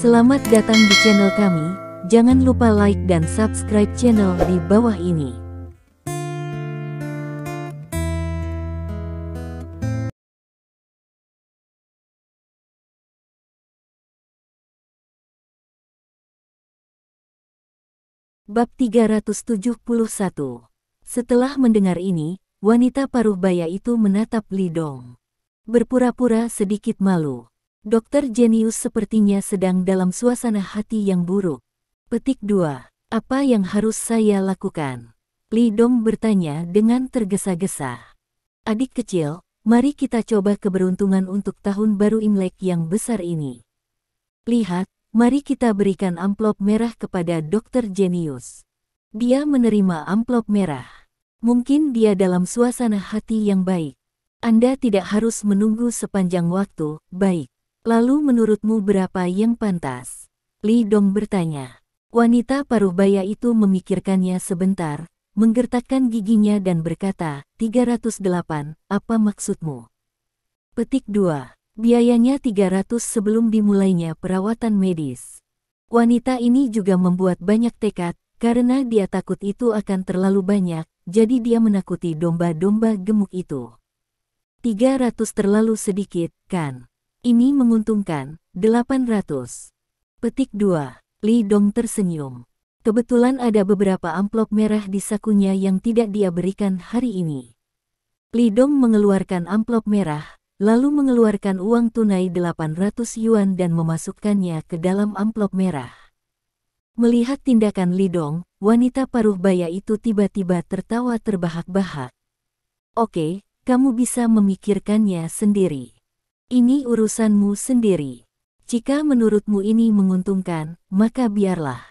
Selamat datang di channel kami, jangan lupa like dan subscribe channel di bawah ini. Bab 371. Setelah mendengar ini, wanita paruh baya itu menatap Li Dong. Berpura-pura sedikit malu. Dokter jenius sepertinya sedang dalam suasana hati yang buruk. Petik 2. Apa yang harus saya lakukan? Li Dong bertanya dengan tergesa-gesa. Adik kecil, mari kita coba keberuntungan untuk tahun baru Imlek yang besar ini. Lihat, mari kita berikan amplop merah kepada dokter jenius. Dia menerima amplop merah. Mungkin dia dalam suasana hati yang baik. Anda tidak harus menunggu sepanjang waktu, baik. Lalu menurutmu berapa yang pantas? Li Dong bertanya. Wanita paruh baya itu memikirkannya sebentar, menggertakkan giginya dan berkata, 308, apa maksudmu? Petik 2. Biayanya 300 sebelum dimulainya perawatan medis. Wanita ini juga membuat banyak tekad, karena dia takut itu akan terlalu banyak, jadi dia menakuti domba-domba gemuk itu. 300 terlalu sedikit, kan? Ini menguntungkan, 800. Petik 2. Li Dong tersenyum. Kebetulan ada beberapa amplop merah di sakunya yang tidak dia berikan hari ini. Li Dong mengeluarkan amplop merah, lalu mengeluarkan uang tunai 800 yuan dan memasukkannya ke dalam amplop merah. Melihat tindakan Li Dong, wanita paruh baya itu tiba-tiba tertawa terbahak-bahak. Oke, kamu bisa memikirkannya sendiri. Ini urusanmu sendiri. Jika menurutmu ini menguntungkan, maka biarlah.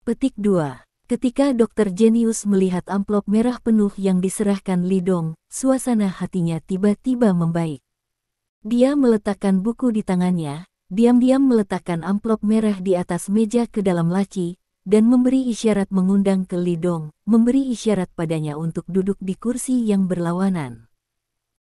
Petik 2. Ketika dokter jenius melihat amplop merah penuh yang diserahkan Li Dong, suasana hatinya tiba-tiba membaik. Dia meletakkan buku di tangannya, diam-diam meletakkan amplop merah di atas meja ke dalam laci, dan memberi isyarat mengundang ke Li Dong, memberi isyarat padanya untuk duduk di kursi yang berlawanan.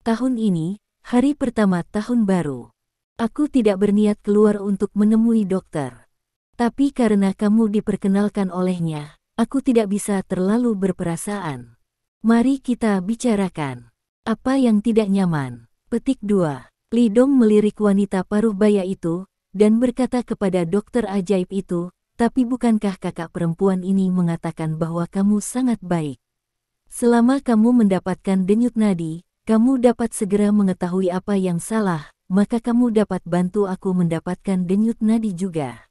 Tahun ini, hari pertama tahun baru. Aku tidak berniat keluar untuk menemui dokter. Tapi karena kamu diperkenalkan olehnya, aku tidak bisa terlalu berperasaan. Mari kita bicarakan. Apa yang tidak nyaman? Petik 2. Li Dong melirik wanita paruh baya itu, dan berkata kepada dokter ajaib itu, tapi bukankah kakak perempuan ini mengatakan bahwa kamu sangat baik? Selama kamu mendapatkan denyut nadi, kamu dapat segera mengetahui apa yang salah, maka kamu dapat bantu aku mendapatkan denyut nadi juga.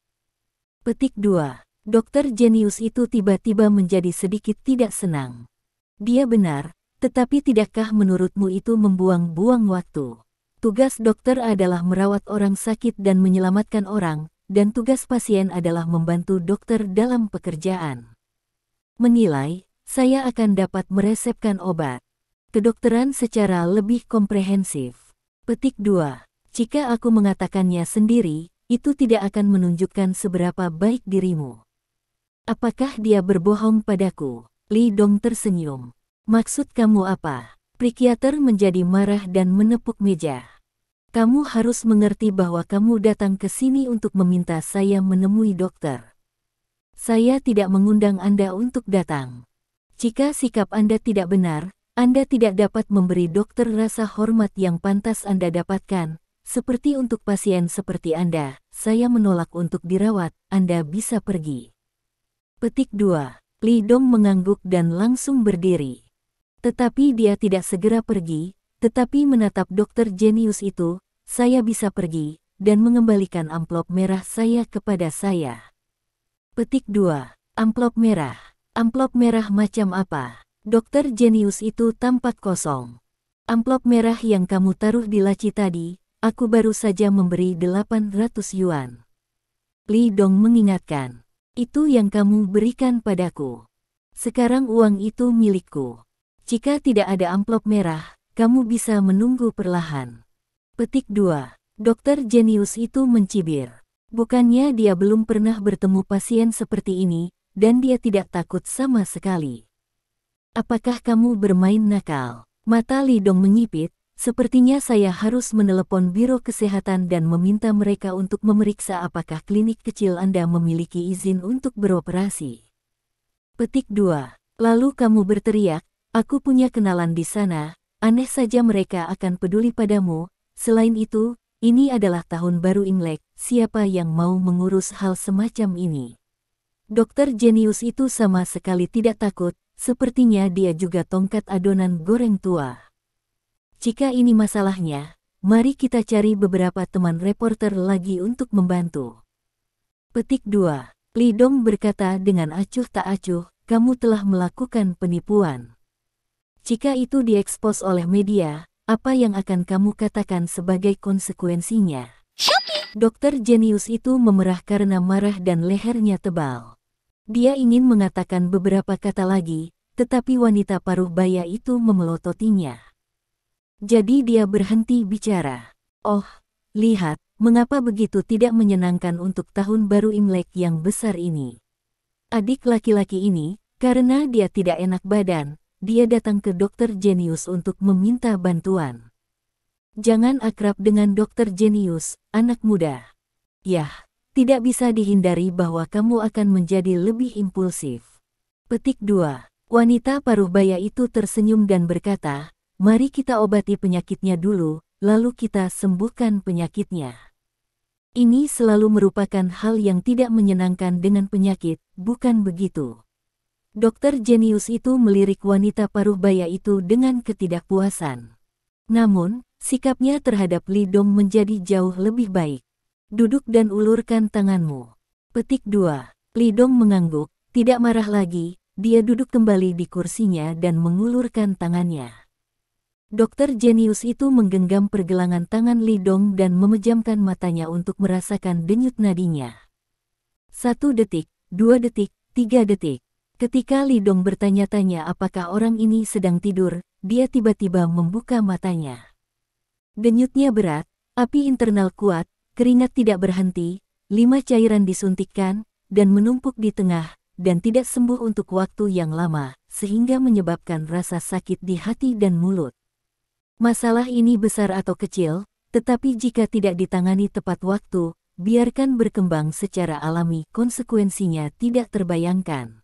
Petik 2. Dokter jenius itu tiba-tiba menjadi sedikit tidak senang. Dia benar, tetapi tidakkah menurutmu itu membuang-buang waktu? Tugas dokter adalah merawat orang sakit dan menyelamatkan orang, dan tugas pasien adalah membantu dokter dalam pekerjaan. Menilai, saya akan dapat meresepkan obat kedokteran secara lebih komprehensif. Petik 2. Jika aku mengatakannya sendiri, itu tidak akan menunjukkan seberapa baik dirimu. Apakah dia berbohong padaku? Li Dong tersenyum. Maksud kamu apa? Psikiater menjadi marah dan menepuk meja. Kamu harus mengerti bahwa kamu datang ke sini untuk meminta saya menemui dokter. Saya tidak mengundang Anda untuk datang. Jika sikap Anda tidak benar, Anda tidak dapat memberi dokter rasa hormat yang pantas Anda dapatkan. Seperti untuk pasien seperti Anda, saya menolak untuk dirawat, Anda bisa pergi. Petik 2. Li Dong mengangguk dan langsung berdiri. Tetapi dia tidak segera pergi, tetapi menatap dokter jenius itu, saya bisa pergi, dan mengembalikan amplop merah saya kepada saya. Petik 2. Amplop merah. Amplop merah macam apa? Dokter jenius itu tampak kosong. Amplop merah yang kamu taruh di laci tadi, aku baru saja memberi 800 yuan. Li Dong mengingatkan. Itu yang kamu berikan padaku. Sekarang uang itu milikku. Jika tidak ada amplop merah, kamu bisa menunggu perlahan. Petik 2. Dokter jenius itu mencibir. Bukannya dia belum pernah bertemu pasien seperti ini, dan dia tidak takut sama sekali. Apakah kamu bermain nakal? Mata Li Dong menyipit, Sepertinya saya harus menelepon Biro Kesehatan dan meminta mereka untuk memeriksa apakah klinik kecil Anda memiliki izin untuk beroperasi. Petik 2. Lalu kamu berteriak, aku punya kenalan di sana, aneh saja mereka akan peduli padamu. Selain itu, ini adalah tahun baru Imlek, siapa yang mau mengurus hal semacam ini? Dokter jenius itu sama sekali tidak takut, sepertinya dia juga tongkat adonan goreng tua. Jika ini masalahnya, mari kita cari beberapa teman reporter lagi untuk membantu. Petik 2. Li Dong berkata dengan acuh tak acuh, kamu telah melakukan penipuan. Jika itu diekspos oleh media, apa yang akan kamu katakan sebagai konsekuensinya? Dokter jenius itu memerah karena marah dan lehernya tebal. Dia ingin mengatakan beberapa kata lagi, tetapi wanita paruh baya itu memelototinya. Jadi dia berhenti bicara. Oh, lihat, mengapa begitu tidak menyenangkan untuk tahun baru Imlek yang besar ini. Adik laki-laki ini, karena dia tidak enak badan, dia datang ke dokter jenius untuk meminta bantuan. Jangan akrab dengan dokter jenius, anak muda. Yah, tidak bisa dihindari bahwa kamu akan menjadi lebih impulsif. Petik 2. Wanita paruh baya itu tersenyum dan berkata, mari kita obati penyakitnya dulu, lalu kita sembuhkan penyakitnya. Ini selalu merupakan hal yang tidak menyenangkan dengan penyakit, bukan begitu? Dokter jenius itu melirik wanita paruh baya itu dengan ketidakpuasan. Namun, sikapnya terhadap Li Dong menjadi jauh lebih baik. Duduk dan ulurkan tanganmu. Petik 2. Li Dong mengangguk, tidak marah lagi, dia duduk kembali di kursinya dan mengulurkan tangannya. Dokter jenius itu menggenggam pergelangan tangan Li Dong dan memejamkan matanya untuk merasakan denyut nadinya. 1 detik, 2 detik, 3 detik. Ketika Li Dong bertanya-tanya apakah orang ini sedang tidur, dia tiba-tiba membuka matanya. Denyutnya berat, api internal kuat, keringat tidak berhenti, 5 cairan disuntikkan, dan menumpuk di tengah, dan tidak sembuh untuk waktu yang lama, sehingga menyebabkan rasa sakit di hati dan mulut. Masalah ini besar atau kecil, tetapi jika tidak ditangani tepat waktu, biarkan berkembang secara alami, konsekuensinya tidak terbayangkan.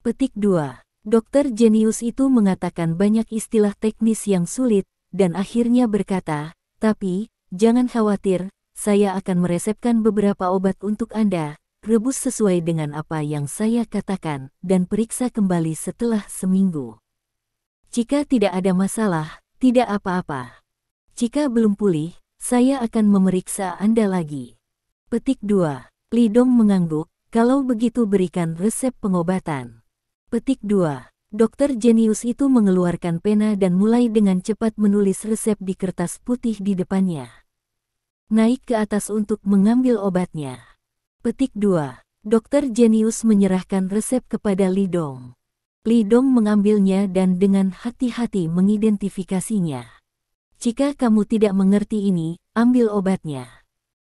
Petik 2. Dokter jenius itu mengatakan banyak istilah teknis yang sulit, dan akhirnya berkata, tapi, jangan khawatir, saya akan meresepkan beberapa obat untuk Anda, rebus sesuai dengan apa yang saya katakan, dan periksa kembali setelah seminggu. Jika tidak ada masalah, tidak apa-apa. Jika belum pulih, saya akan memeriksa Anda lagi. Petik 2. Li Dong mengangguk, kalau begitu berikan resep pengobatan. Petik 2. Dokter jenius itu mengeluarkan pena dan mulai dengan cepat menulis resep di kertas putih di depannya. Naik ke atas untuk mengambil obatnya. Petik 2. Dokter jenius menyerahkan resep kepada Li Dong. Li Dong mengambilnya dan dengan hati-hati mengidentifikasinya. Jika kamu tidak mengerti ini, ambil obatnya.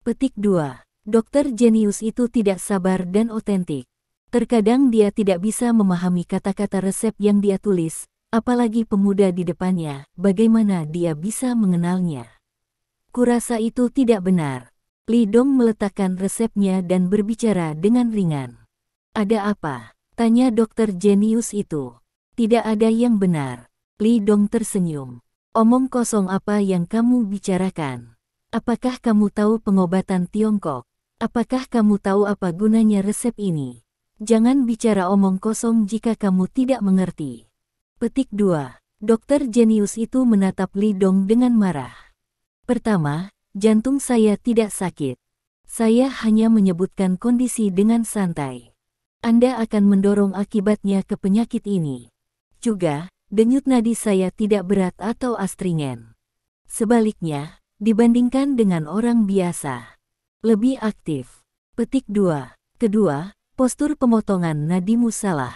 Petik 2. Dokter jenius itu tidak sabar dan otentik. Terkadang dia tidak bisa memahami kata-kata resep yang dia tulis, apalagi pemuda di depannya, bagaimana dia bisa mengenalnya. Kurasa itu tidak benar. Li Dong meletakkan resepnya dan berbicara dengan ringan. Ada apa? Tanya dokter jenius itu. Tidak ada yang benar. Li Dong tersenyum. Omong kosong apa yang kamu bicarakan? Apakah kamu tahu pengobatan Tiongkok? Apakah kamu tahu apa gunanya resep ini? Jangan bicara omong kosong jika kamu tidak mengerti. Petik 2. Dokter jenius itu menatap Li Dong dengan marah. Pertama, jantung saya tidak sakit. Saya hanya menyebutkan kondisi dengan santai. Anda akan mendorong akibatnya ke penyakit ini. Juga, denyut nadi saya tidak berat atau astringen. Sebaliknya, dibandingkan dengan orang biasa. Lebih aktif. Petik 2. Kedua, postur pemotongan nadimu salah.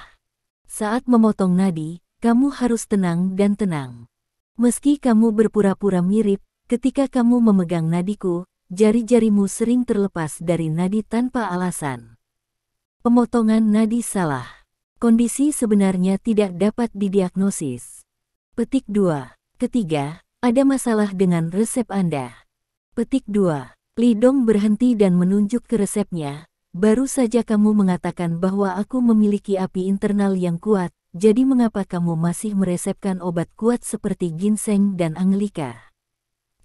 Saat memotong nadi, kamu harus tenang dan tenang. Meski kamu berpura-pura mirip, ketika kamu memegang nadiku, jari-jarimu sering terlepas dari nadi tanpa alasan. Pemotongan nadi salah. Kondisi sebenarnya tidak dapat didiagnosis. Petik 2. Ketiga, Ada masalah dengan resep Anda. Petik 2. Li Dong berhenti dan menunjuk ke resepnya. Baru saja kamu mengatakan bahwa aku memiliki api internal yang kuat, jadi mengapa kamu masih meresepkan obat kuat seperti ginseng dan Anglika?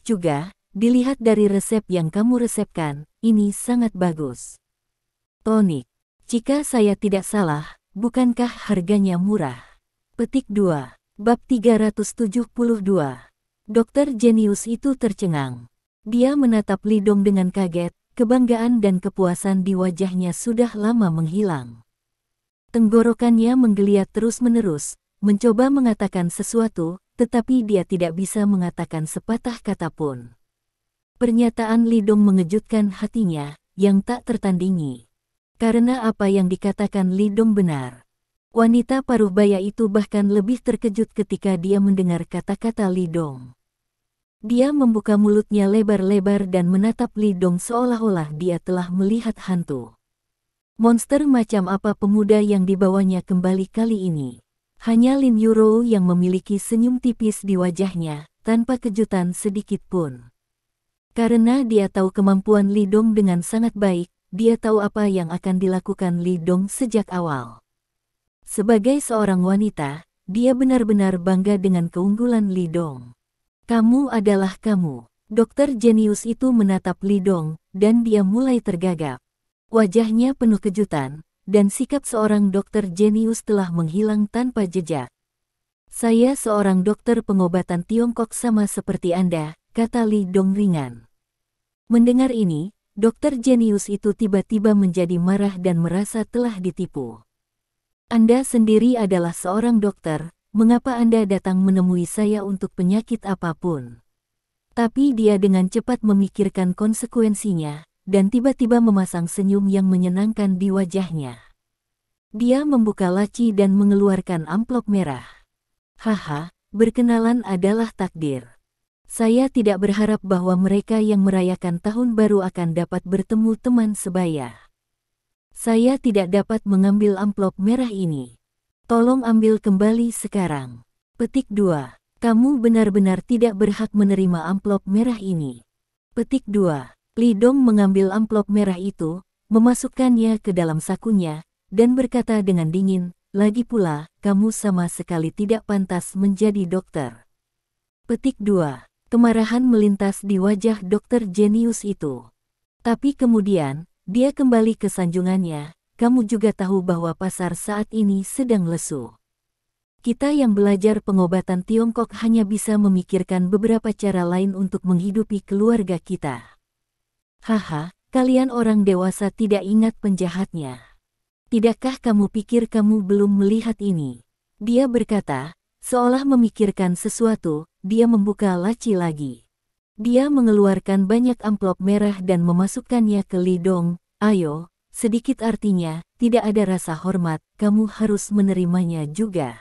Juga, dilihat dari resep yang kamu resepkan, ini sangat bagus. Tonik. Jika saya tidak salah, bukankah harganya murah? Petik 2. Bab 372. Dokter jenius itu tercengang. Dia menatap Li Dong dengan kaget, kebanggaan dan kepuasan di wajahnya sudah lama menghilang. Tenggorokannya menggeliat terus-menerus, mencoba mengatakan sesuatu, tetapi dia tidak bisa mengatakan sepatah kata pun. Pernyataan Li Dong mengejutkan hatinya, yang tak tertandingi. Karena apa yang dikatakan Li Dong benar. Wanita paruh baya itu bahkan lebih terkejut ketika dia mendengar kata-kata Li Dong. Dia membuka mulutnya lebar-lebar dan menatap Li Dong seolah-olah dia telah melihat hantu. Monster macam apa pemuda yang dibawanya kembali kali ini? Hanya Lin Yuro yang memiliki senyum tipis di wajahnya, tanpa kejutan sedikit pun. Karena dia tahu kemampuan Li Dong dengan sangat baik, dia tahu apa yang akan dilakukan Li Dong sejak awal. Sebagai seorang wanita, dia benar-benar bangga dengan keunggulan Li Dong. Kamu adalah kamu. Dokter jenius itu menatap Li Dong, dan dia mulai tergagap. Wajahnya penuh kejutan, dan sikap seorang dokter jenius telah menghilang tanpa jejak. Saya seorang dokter pengobatan Tiongkok sama seperti Anda, kata Li Dong ringan. Mendengar ini, dokter jenius itu tiba-tiba menjadi marah dan merasa telah ditipu. Anda sendiri adalah seorang dokter, mengapa Anda datang menemui saya untuk penyakit apapun? Tapi dia dengan cepat memikirkan konsekuensinya, dan tiba-tiba memasang senyum yang menyenangkan di wajahnya. Dia membuka laci dan mengeluarkan amplop merah. Haha, berkenalan adalah takdir. Saya tidak berharap bahwa mereka yang merayakan tahun baru akan dapat bertemu teman sebaya. Saya tidak dapat mengambil amplop merah ini. Tolong ambil kembali sekarang. Petik 2. Kamu benar-benar tidak berhak menerima amplop merah ini. Petik 2. Li Dong mengambil amplop merah itu, memasukkannya ke dalam sakunya, dan berkata dengan dingin, lagi pula, kamu sama sekali tidak pantas menjadi dokter. Petik 2. Kemarahan melintas di wajah dokter jenius itu. Tapi kemudian, dia kembali ke sanjungannya, kamu juga tahu bahwa pasar saat ini sedang lesu. Kita yang belajar pengobatan Tiongkok hanya bisa memikirkan beberapa cara lain untuk menghidupi keluarga kita. Haha, kalian orang dewasa tidak ingat penjahatnya. Tidakkah kamu pikir kamu belum melihat ini? Dia berkata, seolah memikirkan sesuatu, dia membuka laci lagi. Dia mengeluarkan banyak amplop merah dan memasukkannya ke Li Dong. Ayo, sedikit artinya, tidak ada rasa hormat, kamu harus menerimanya juga.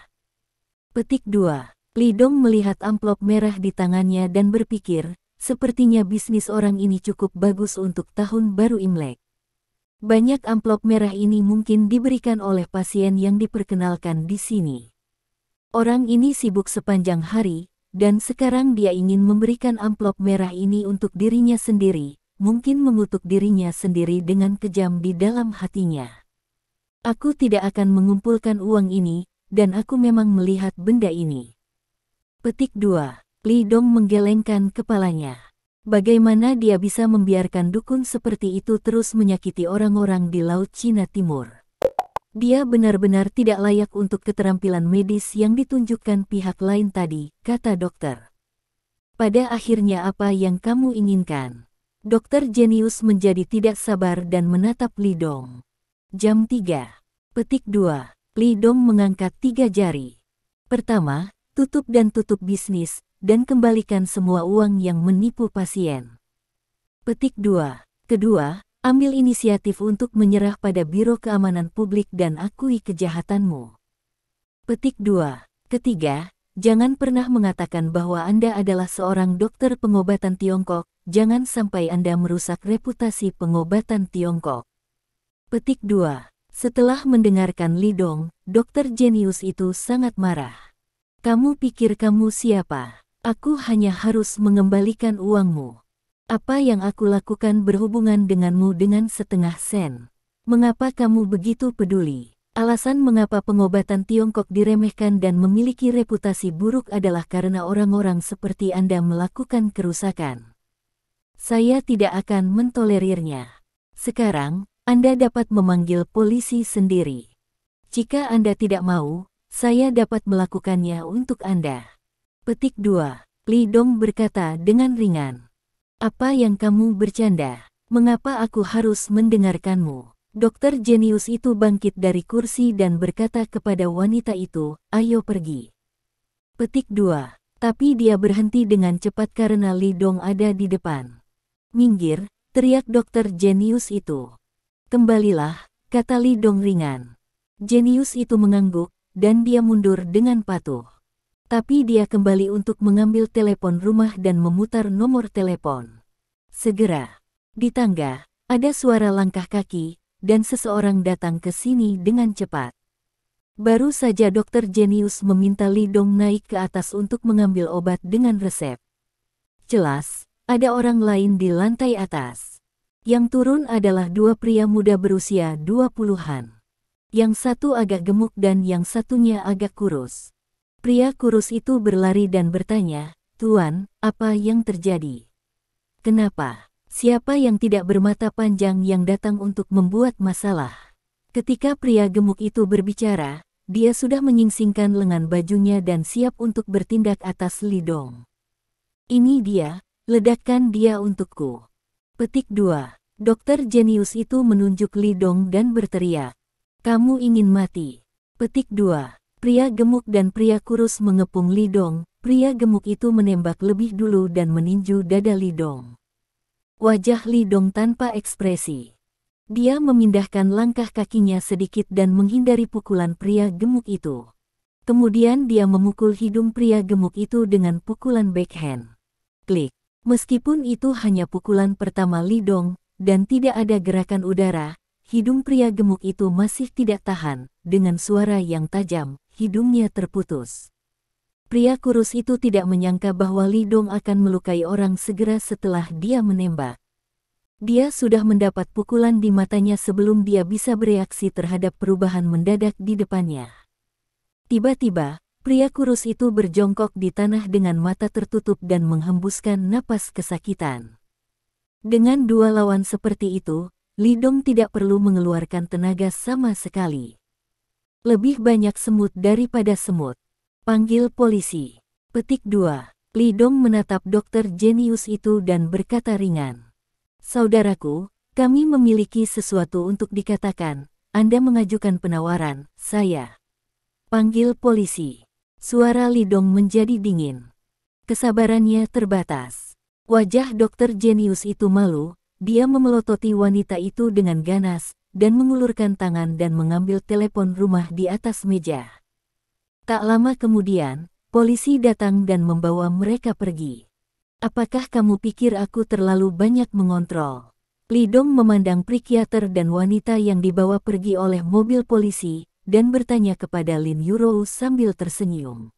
Petik 2. Li Dong melihat amplop merah di tangannya dan berpikir, sepertinya bisnis orang ini cukup bagus untuk tahun baru Imlek. Banyak amplop merah ini mungkin diberikan oleh pasien yang diperkenalkan di sini. Orang ini sibuk sepanjang hari, dan sekarang dia ingin memberikan amplop merah ini untuk dirinya sendiri, mungkin mengutuk dirinya sendiri dengan kejam di dalam hatinya. Aku tidak akan mengumpulkan uang ini, dan aku memang melihat benda ini. Petik 2. Li Dong menggelengkan kepalanya. Bagaimana dia bisa membiarkan dukun seperti itu terus menyakiti orang-orang di Laut Cina Timur? Dia benar-benar tidak layak untuk keterampilan medis yang ditunjukkan pihak lain tadi, kata dokter. Pada akhirnya apa yang kamu inginkan? Dokter jenius menjadi tidak sabar dan menatap Li Dong. Jam 3. Petik 2. Li Dong mengangkat 3 jari. Pertama, tutup bisnis, dan kembalikan semua uang yang menipu pasien. Petik 2. Kedua, ambil inisiatif untuk menyerah pada Biro Keamanan Publik dan akui kejahatanmu. Petik 2. Ketiga, jangan pernah mengatakan bahwa Anda adalah seorang dokter pengobatan Tiongkok, jangan sampai Anda merusak reputasi pengobatan Tiongkok. Petik 2. Setelah mendengarkan Li Dong, dokter jenius itu sangat marah. Kamu pikir kamu siapa? Aku hanya harus mengembalikan uangmu. Apa yang aku lakukan berhubungan denganmu dengan setengah sen. Mengapa kamu begitu peduli? Alasan mengapa pengobatan Tiongkok diremehkan dan memiliki reputasi buruk adalah karena orang-orang seperti Anda melakukan kerusakan. Saya tidak akan mentolerirnya. Sekarang, Anda dapat memanggil polisi sendiri. Jika Anda tidak mau, saya dapat melakukannya untuk Anda. Petik 2. Li Dong berkata dengan ringan. Apa yang kamu bercanda? Mengapa aku harus mendengarkanmu? Dokter jenius itu bangkit dari kursi dan berkata kepada wanita itu, ayo pergi. Petik 2. Tapi dia berhenti dengan cepat karena Li Dong ada di depan. Minggir, teriak dokter jenius itu. Kembalilah, kata Li Dong ringan. Jenius itu mengangguk, dan dia mundur dengan patuh. Tapi dia kembali untuk mengambil telepon rumah dan memutar nomor telepon. Segera, di tangga, ada suara langkah kaki, dan seseorang datang ke sini dengan cepat. Baru saja dokter jenius meminta Li Dong naik ke atas untuk mengambil obat dengan resep. Jelas, ada orang lain di lantai atas. Yang turun adalah dua pria muda berusia 20-an. Yang satu agak gemuk dan yang satunya agak kurus. Pria kurus itu berlari dan bertanya, "Tuan, apa yang terjadi? Kenapa? Siapa yang tidak bermata panjang yang datang untuk membuat masalah?" Ketika pria gemuk itu berbicara, dia sudah menyingsingkan lengan bajunya dan siap untuk bertindak atas Li Dong. "Ini dia, ledakkan dia untukku." Petik 2. Dokter jenius itu menunjuk Li Dong dan berteriak, "Kamu ingin mati?" Petik 2. Pria gemuk dan pria kurus mengepung Li Dong. Pria gemuk itu menembak lebih dulu dan meninju dada Li Dong. Wajah Li Dong tanpa ekspresi. Dia memindahkan langkah kakinya sedikit dan menghindari pukulan pria gemuk itu. Kemudian dia memukul hidung pria gemuk itu dengan pukulan backhand. Klik. Meskipun itu hanya pukulan pertama Li Dong, dan tidak ada gerakan udara, hidung pria gemuk itu masih tidak tahan. Dengan suara yang tajam, hidungnya terputus. Pria kurus itu tidak menyangka bahwa Li Dong akan melukai orang segera setelah dia menembak. Dia sudah mendapat pukulan di matanya sebelum dia bisa bereaksi terhadap perubahan mendadak di depannya. Tiba-tiba, pria kurus itu berjongkok di tanah dengan mata tertutup dan menghembuskan napas kesakitan. Dengan dua lawan seperti itu, Li Dong tidak perlu mengeluarkan tenaga sama sekali. Lebih banyak semut daripada semut. Panggil polisi. Petik 2. Li Dong menatap dokter jenius itu dan berkata ringan. Saudaraku, kami memiliki sesuatu untuk dikatakan. Anda mengajukan penawaran, saya. Panggil polisi. Suara Li Dong menjadi dingin. Kesabarannya terbatas. Wajah dokter jenius itu malu, dia memelototi wanita itu dengan ganas, dan mengulurkan tangan dan mengambil telepon rumah di atas meja. Tak lama kemudian, polisi datang dan membawa mereka pergi. Apakah kamu pikir aku terlalu banyak mengontrol? Li Dong memandang psikiater dan wanita yang dibawa pergi oleh mobil polisi, dan bertanya kepada Lin Yurou sambil tersenyum.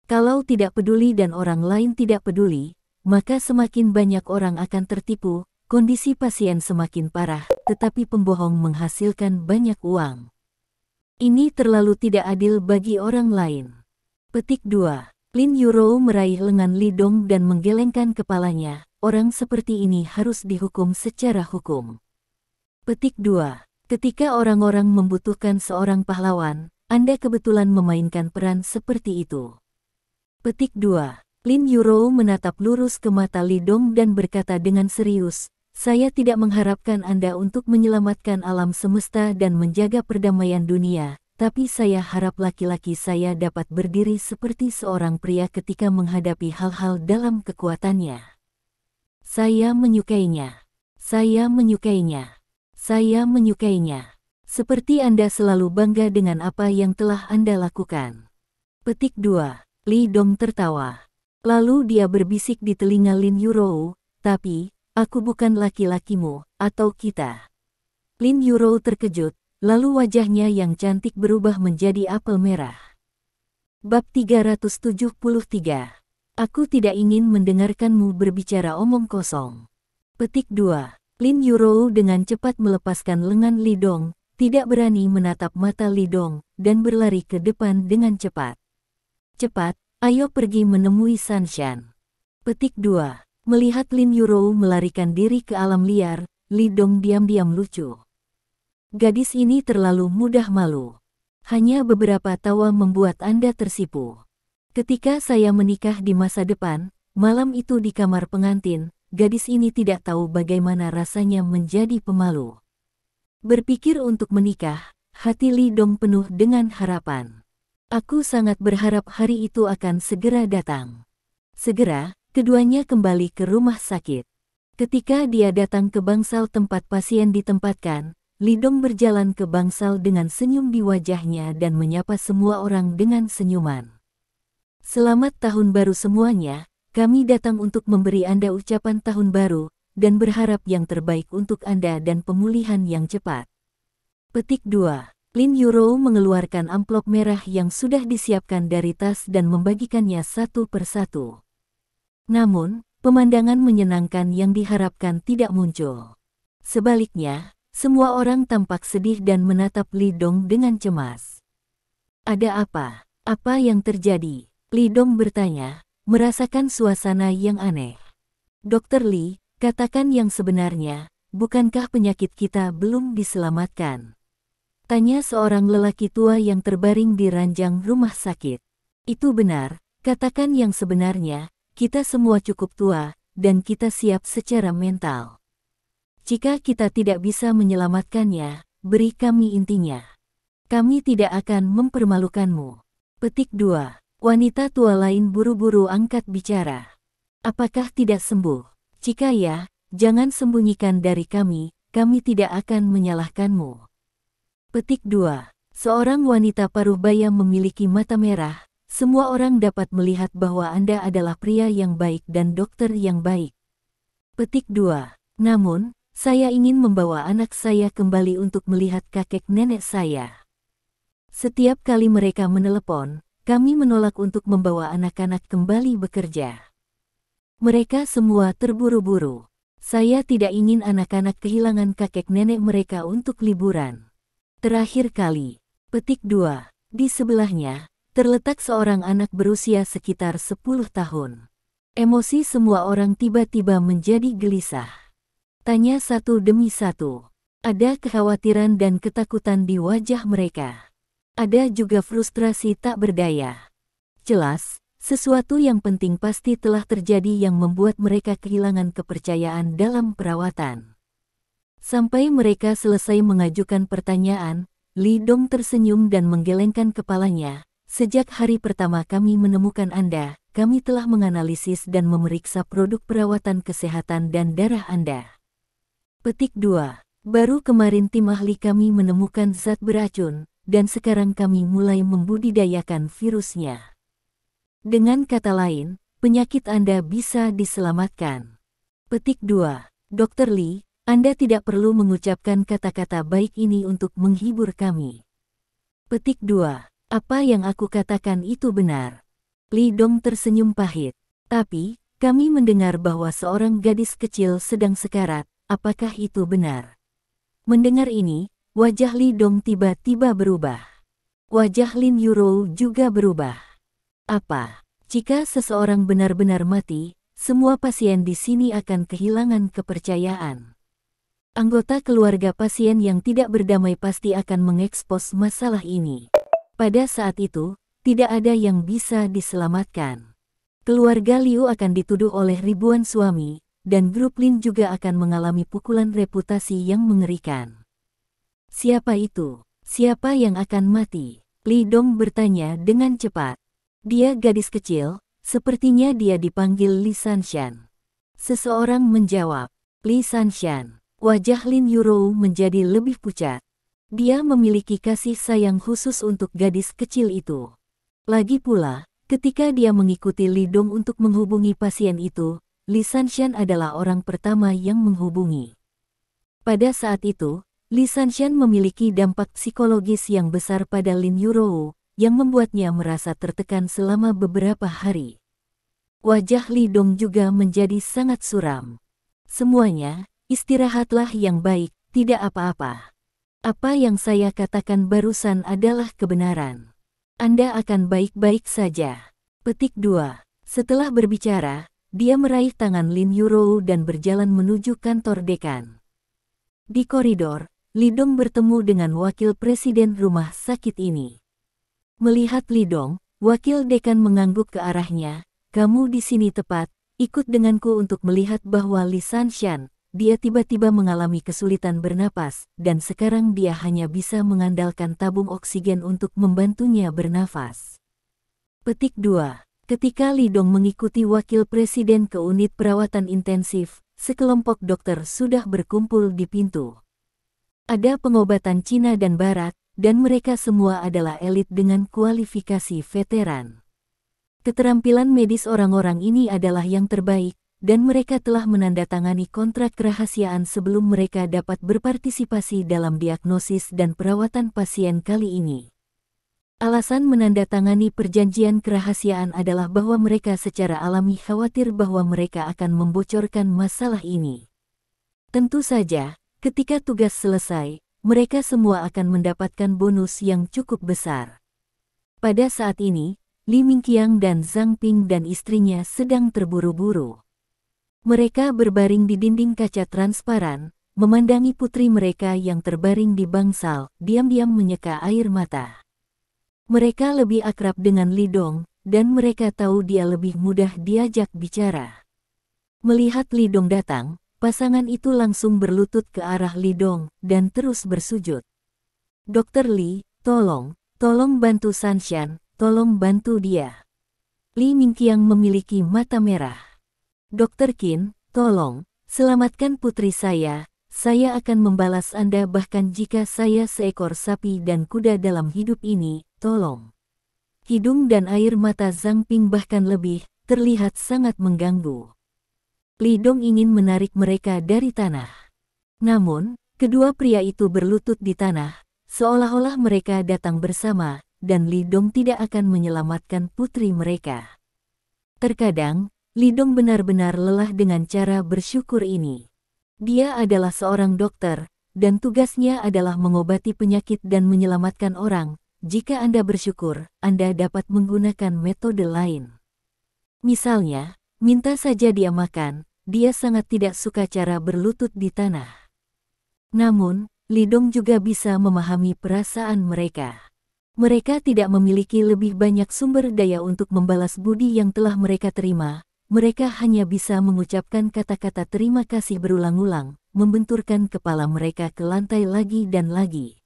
Kalau tidak peduli dan orang lain tidak peduli, maka semakin banyak orang akan tertipu. Kondisi pasien semakin parah, tetapi pembohong menghasilkan banyak uang. Ini terlalu tidak adil bagi orang lain. Petik 2. Lin Yurou meraih lengan Li Dong dan menggelengkan kepalanya. Orang seperti ini harus dihukum secara hukum. Petik 2. Ketika orang-orang membutuhkan seorang pahlawan, Anda kebetulan memainkan peran seperti itu. Petik 2. Lin Yurou menatap lurus ke mata Li Dong dan berkata dengan serius, "Saya tidak mengharapkan Anda untuk menyelamatkan alam semesta dan menjaga perdamaian dunia, tapi saya harap laki-laki saya dapat berdiri seperti seorang pria ketika menghadapi hal-hal dalam kekuatannya. Saya menyukainya. Saya menyukainya. Saya menyukainya. Seperti Anda selalu bangga dengan apa yang telah Anda lakukan." Petik 2. Li Dong tertawa. Lalu dia berbisik di telinga Lin Yurou, "Tapi, aku bukan laki-lakimu, atau kita." Lin Yurou terkejut, lalu wajahnya yang cantik berubah menjadi apel merah. Bab 373. Aku tidak ingin mendengarkanmu berbicara omong kosong. Petik 2. Lin Yurou dengan cepat melepaskan lengan Li Dong, tidak berani menatap mata Li Dong, dan berlari ke depan dengan cepat. Cepat, ayo pergi menemui Sanshan. Petik 2. Melihat Lin Yurou melarikan diri ke alam liar, Li Dong diam-diam lucu. Gadis ini terlalu mudah malu. Hanya beberapa tawa membuat Anda tersipu. Ketika saya menikah di masa depan, malam itu di kamar pengantin, gadis ini tidak tahu bagaimana rasanya menjadi pemalu. Berpikir untuk menikah, hati Li Dong penuh dengan harapan. Aku sangat berharap hari itu akan segera datang. Segera, keduanya kembali ke rumah sakit. Ketika dia datang ke bangsal tempat pasien ditempatkan, Li Dong berjalan ke bangsal dengan senyum di wajahnya dan menyapa semua orang dengan senyuman. Selamat tahun baru semuanya, kami datang untuk memberi Anda ucapan tahun baru, dan berharap yang terbaik untuk Anda dan pemulihan yang cepat. Petik 2. Lin Yurou mengeluarkan amplop merah yang sudah disiapkan dari tas dan membagikannya satu persatu. Namun, pemandangan menyenangkan yang diharapkan tidak muncul. Sebaliknya, semua orang tampak sedih dan menatap Li Dong dengan cemas. Ada apa? Apa yang terjadi? Li Dong bertanya, merasakan suasana yang aneh. Dokter Li, katakan yang sebenarnya, bukankah penyakit kita belum diselamatkan? Tanya seorang lelaki tua yang terbaring di ranjang rumah sakit. Itu benar, katakan yang sebenarnya, kita semua cukup tua, dan kita siap secara mental. Jika kita tidak bisa menyelamatkannya, beri kami intinya. Kami tidak akan mempermalukanmu. Petik 2. Wanita tua lain buru-buru angkat bicara. Apakah tidak sembuh? Jika ya, jangan sembunyikan dari kami tidak akan menyalahkanmu. Petik 2. Seorang wanita paruh baya memiliki mata merah. Semua orang dapat melihat bahwa Anda adalah pria yang baik dan dokter yang baik. Petik 2. Namun, saya ingin membawa anak saya kembali untuk melihat kakek nenek saya. Setiap kali mereka menelepon, kami menolak untuk membawa anak-anak kembali bekerja. Mereka semua terburu-buru. Saya tidak ingin anak-anak kehilangan kakek nenek mereka untuk liburan. Terakhir kali. Petik 2. Di sebelahnya, terletak seorang anak berusia sekitar 10 tahun. Emosi semua orang tiba-tiba menjadi gelisah. Tanya satu demi satu. Ada kekhawatiran dan ketakutan di wajah mereka. Ada juga frustrasi tak berdaya. Jelas, sesuatu yang penting pasti telah terjadi yang membuat mereka kehilangan kepercayaan dalam perawatan. Sampai mereka selesai mengajukan pertanyaan, Li Dong tersenyum dan menggelengkan kepalanya. Sejak hari pertama kami menemukan Anda, kami telah menganalisis dan memeriksa produk perawatan kesehatan dan darah Anda. Petik 2. Baru kemarin tim ahli kami menemukan zat beracun, dan sekarang kami mulai membudidayakan virusnya. Dengan kata lain, penyakit Anda bisa diselamatkan. Petik 2. Dr. Li, Anda tidak perlu mengucapkan kata-kata baik ini untuk menghibur kami. Petik 2. Apa yang aku katakan itu benar. Li Dong tersenyum pahit. Tapi, kami mendengar bahwa seorang gadis kecil sedang sekarat. Apakah itu benar? Mendengar ini, wajah Li Dong tiba-tiba berubah. Wajah Lin Yurou juga berubah. Apa? Jika seseorang benar-benar mati, semua pasien di sini akan kehilangan kepercayaan. Anggota keluarga pasien yang tidak berdamai pasti akan mengekspos masalah ini. Pada saat itu, tidak ada yang bisa diselamatkan. Keluarga Liu akan dituduh oleh ribuan suami, dan grup Lin juga akan mengalami pukulan reputasi yang mengerikan. Siapa itu? Siapa yang akan mati? Li Dong bertanya dengan cepat. Dia gadis kecil, sepertinya dia dipanggil Li Sanshan. Seseorang menjawab, Li Sanshan. Wajah Lin Yurou menjadi lebih pucat. Dia memiliki kasih sayang khusus untuk gadis kecil itu. Lagi pula, ketika dia mengikuti Li Dong untuk menghubungi pasien itu, Li Sanshan adalah orang pertama yang menghubungi. Pada saat itu, Li Sanshan memiliki dampak psikologis yang besar pada Lin Yurou, yang membuatnya merasa tertekan selama beberapa hari. Wajah Li Dong juga menjadi sangat suram. Semuanya, istirahatlah yang baik, tidak apa-apa. Apa yang saya katakan barusan adalah kebenaran. Anda akan baik-baik saja. Petik 2. Setelah berbicara, dia meraih tangan Lin Yurou dan berjalan menuju kantor dekan. Di koridor, Li Dong bertemu dengan wakil presiden rumah sakit ini. Melihat Li Dong, wakil dekan mengangguk ke arahnya. Kamu di sini tepat, ikut denganku untuk melihat bahwa Li Sanshan, dia tiba-tiba mengalami kesulitan bernapas, dan sekarang dia hanya bisa mengandalkan tabung oksigen untuk membantunya bernafas. Petik 2. Ketika Li Dong mengikuti wakil presiden ke unit perawatan intensif, sekelompok dokter sudah berkumpul di pintu. Ada pengobatan Cina dan Barat, dan mereka semua adalah elit dengan kualifikasi veteran. Keterampilan medis orang-orang ini adalah yang terbaik, dan mereka telah menandatangani kontrak kerahasiaan sebelum mereka dapat berpartisipasi dalam diagnosis dan perawatan pasien kali ini. Alasan menandatangani perjanjian kerahasiaan adalah bahwa mereka secara alami khawatir bahwa mereka akan membocorkan masalah ini. Tentu saja, ketika tugas selesai, mereka semua akan mendapatkan bonus yang cukup besar. Pada saat ini, Li Mingqiang dan Zhang Ping dan istrinya sedang terburu-buru. Mereka berbaring di dinding kaca transparan, memandangi putri mereka yang terbaring di bangsal, diam-diam menyeka air mata. Mereka lebih akrab dengan Li Dong, dan mereka tahu dia lebih mudah diajak bicara. Melihat Li Dong datang, pasangan itu langsung berlutut ke arah Li Dong, dan terus bersujud. Dokter Li, tolong bantu Sanshan. Tolong bantu dia. Li Mingqiang memiliki mata merah. Dokter Qin, tolong, selamatkan putri saya akan membalas Anda bahkan jika saya seekor sapi dan kuda dalam hidup ini, tolong. Hidung dan air mata Zhang Ping bahkan lebih, terlihat sangat mengganggu. Li Dong ingin menarik mereka dari tanah. Namun, kedua pria itu berlutut di tanah, seolah-olah mereka datang bersama, dan Li Dong tidak akan menyelamatkan putri mereka. Terkadang, Li Dong benar-benar lelah dengan cara bersyukur ini. Dia adalah seorang dokter, dan tugasnya adalah mengobati penyakit dan menyelamatkan orang. Jika Anda bersyukur, Anda dapat menggunakan metode lain. Misalnya, minta saja dia makan, dia sangat tidak suka cara berlutut di tanah. Namun, Li Dong juga bisa memahami perasaan mereka. Mereka tidak memiliki lebih banyak sumber daya untuk membalas budi yang telah mereka terima. Mereka hanya bisa mengucapkan kata-kata terima kasih berulang-ulang, membenturkan kepala mereka ke lantai lagi dan lagi.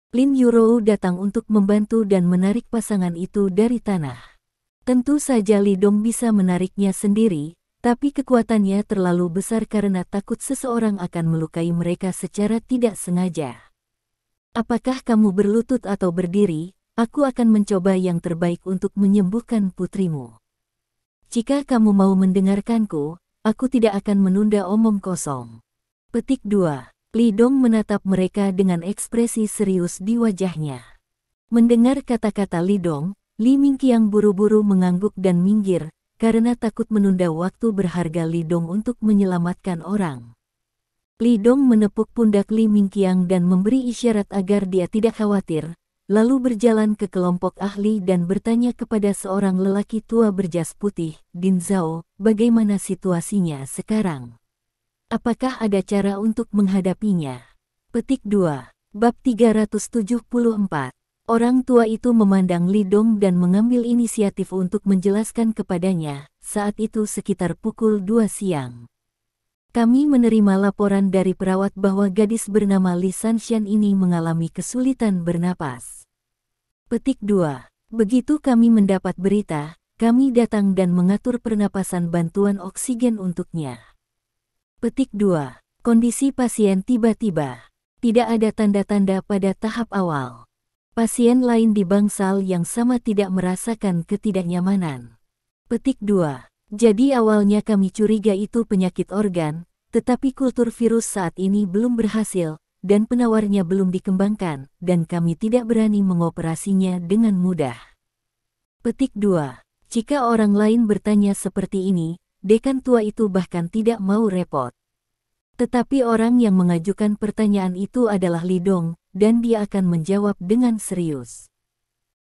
Lin Yurou datang untuk membantu dan menarik pasangan itu dari tanah. Tentu saja Li Dong bisa menariknya sendiri, tapi kekuatannya terlalu besar karena takut seseorang akan melukai mereka secara tidak sengaja. Apakah kamu berlutut atau berdiri, aku akan mencoba yang terbaik untuk menyembuhkan putrimu. Jika kamu mau mendengarkanku, aku tidak akan menunda omong kosong. Petik 2. Li Dong menatap mereka dengan ekspresi serius di wajahnya. Mendengar kata-kata Li Dong, Li Mingqiang buru-buru mengangguk dan minggir, karena takut menunda waktu berharga Li Dong untuk menyelamatkan orang. Li Dong menepuk pundak Li Mingqiang dan memberi isyarat agar dia tidak khawatir, lalu berjalan ke kelompok ahli dan bertanya kepada seorang lelaki tua berjas putih, Din Zhao, bagaimana situasinya sekarang? Apakah ada cara untuk menghadapinya? Petik 2. Bab 374. Orang tua itu memandang Li Dong dan mengambil inisiatif untuk menjelaskan kepadanya, saat itu sekitar pukul 2 siang. Kami menerima laporan dari perawat bahwa gadis bernama Li Sanshan ini mengalami kesulitan bernapas. Petik 2. Begitu kami mendapat berita, kami datang dan mengatur pernapasan bantuan oksigen untuknya. Petik 2. Kondisi pasien tiba-tiba. Tidak ada tanda-tanda pada tahap awal. Pasien lain di bangsal yang sama tidak merasakan ketidaknyamanan. Petik 2. Jadi awalnya kami curiga itu penyakit organ, tetapi kultur virus saat ini belum berhasil, dan penawarnya belum dikembangkan, dan kami tidak berani mengoperasinya dengan mudah. Petik 2. Jika orang lain bertanya seperti ini, dekan tua itu bahkan tidak mau repot. Tetapi orang yang mengajukan pertanyaan itu adalah Li Dong, dan dia akan menjawab dengan serius.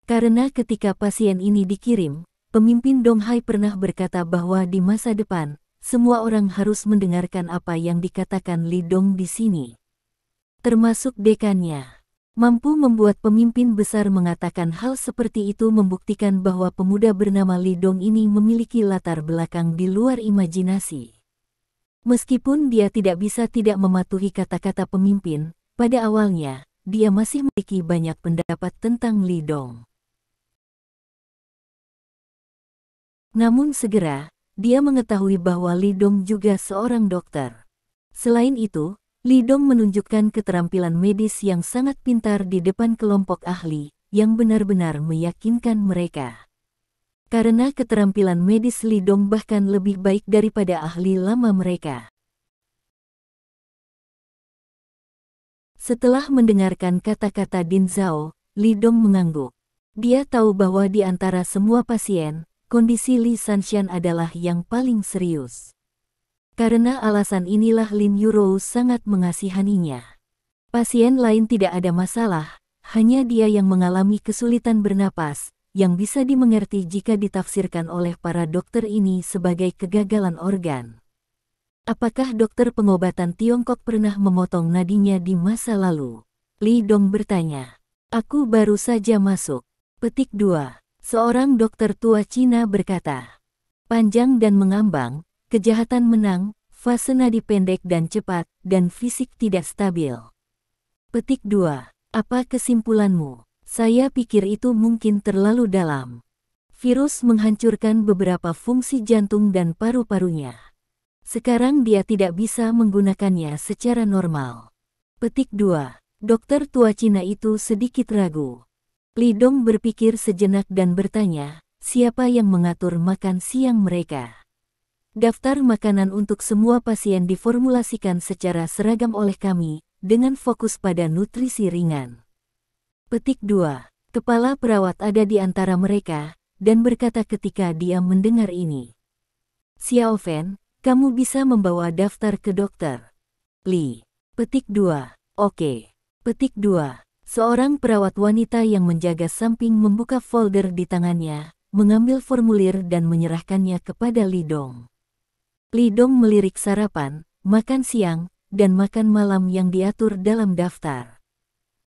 Karena ketika pasien ini dikirim, pemimpin Donghai pernah berkata bahwa di masa depan, semua orang harus mendengarkan apa yang dikatakan Li Dong di sini. Termasuk dekannya. Mampu membuat pemimpin besar mengatakan hal seperti itu membuktikan bahwa pemuda bernama Li Dong ini memiliki latar belakang di luar imajinasi. Meskipun dia tidak bisa tidak mematuhi kata-kata pemimpin, pada awalnya, dia masih memiliki banyak pendapat tentang Li Dong. Namun segera, dia mengetahui bahwa Li Dong juga seorang dokter. Selain itu, Li Dong menunjukkan keterampilan medis yang sangat pintar di depan kelompok ahli, yang benar-benar meyakinkan mereka. Karena keterampilan medis Li Dong bahkan lebih baik daripada ahli lama mereka. Setelah mendengarkan kata-kata Din Zhao, Li Dong mengangguk. Dia tahu bahwa di antara semua pasien, kondisi Li Sanxian adalah yang paling serius. Karena alasan inilah Lin Yurou sangat mengasihaninya. Pasien lain tidak ada masalah, hanya dia yang mengalami kesulitan bernapas, yang bisa dimengerti jika ditafsirkan oleh para dokter ini sebagai kegagalan organ. Apakah dokter pengobatan Tiongkok pernah memotong nadinya di masa lalu? Li Dong bertanya. Aku baru saja masuk. Petik 2. Seorang dokter tua Cina berkata. Panjang dan mengambang, kejahatan menang, fase nadi pendek dan cepat, dan fisik tidak stabil. Petik 2. Apa kesimpulanmu? Saya pikir itu mungkin terlalu dalam. Virus menghancurkan beberapa fungsi jantung dan paru-parunya. Sekarang dia tidak bisa menggunakannya secara normal. Petik 2. Dokter tua Cina itu sedikit ragu. Li Dong berpikir sejenak dan bertanya, siapa yang mengatur makan siang mereka? Daftar makanan untuk semua pasien diformulasikan secara seragam oleh kami, dengan fokus pada nutrisi ringan. Petik 2. Kepala perawat ada di antara mereka, dan berkata ketika dia mendengar ini. Xiao Fen, kamu bisa membawa daftar ke dokter. Li. Petik 2. Oke. Petik 2. Seorang perawat wanita yang menjaga samping membuka folder di tangannya, mengambil formulir dan menyerahkannya kepada Li Dong. Li Dong melirik sarapan, makan siang, dan makan malam yang diatur dalam daftar.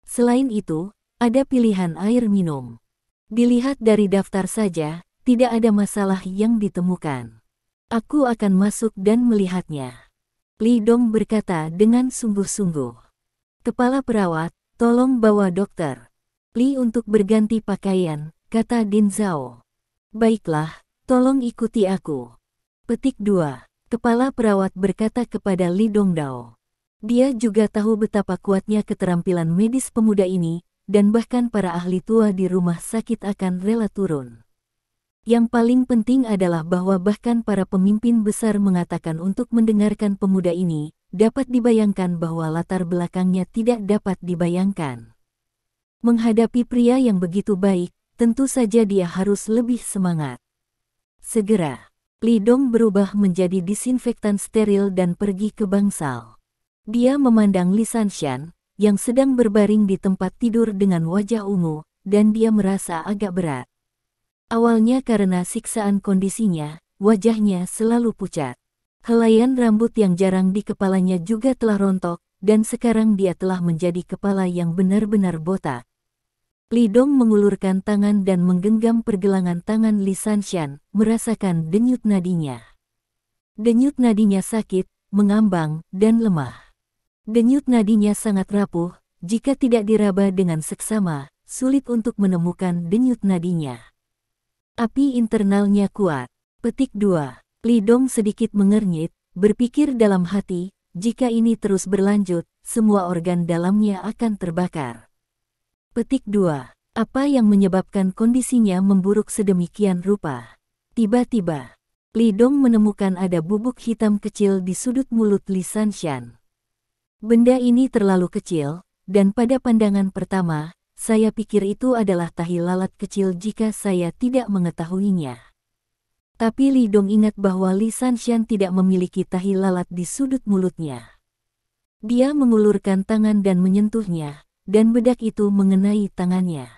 Selain itu, ada pilihan air minum. Dilihat dari daftar saja, tidak ada masalah yang ditemukan. Aku akan masuk dan melihatnya. Li Dong berkata dengan sungguh-sungguh. Kepala perawat, tolong bawa dokter Li untuk berganti pakaian, kata Din Zhao. Baiklah, tolong ikuti aku. Petik 2. Kepala perawat berkata kepada Li Dongdao. Dia juga tahu betapa kuatnya keterampilan medis pemuda ini, dan bahkan para ahli tua di rumah sakit akan rela turun. Yang paling penting adalah bahwa bahkan para pemimpin besar mengatakan untuk mendengarkan pemuda ini, dapat dibayangkan bahwa latar belakangnya tidak dapat dibayangkan. Menghadapi pria yang begitu baik, tentu saja dia harus lebih semangat. Segera, Li Dong berubah menjadi disinfektan steril dan pergi ke bangsal. Dia memandang Li Sanxian, yang sedang berbaring di tempat tidur dengan wajah ungu, dan dia merasa agak berat. Awalnya karena siksaan kondisinya, wajahnya selalu pucat. Helaian rambut yang jarang di kepalanya juga telah rontok, dan sekarang dia telah menjadi kepala yang benar-benar botak. Li Dong mengulurkan tangan dan menggenggam pergelangan tangan Li Sanxian, merasakan denyut nadinya. Denyut nadinya sakit, mengambang, dan lemah. Denyut nadinya sangat rapuh, jika tidak diraba dengan seksama, sulit untuk menemukan denyut nadinya. Api internalnya kuat. Petik 2. Li Dong sedikit mengernyit, berpikir dalam hati, jika ini terus berlanjut, semua organ dalamnya akan terbakar. Petik 2. Apa yang menyebabkan kondisinya memburuk sedemikian rupa? Tiba-tiba, Li Dong menemukan ada bubuk hitam kecil di sudut mulut Li Sanxian. Benda ini terlalu kecil, dan pada pandangan pertama, saya pikir itu adalah tahi lalat kecil jika saya tidak mengetahuinya. Tapi Li Dong ingat bahwa Li Sanshan tidak memiliki tahi lalat di sudut mulutnya. Dia mengulurkan tangan dan menyentuhnya, dan bedak itu mengenai tangannya.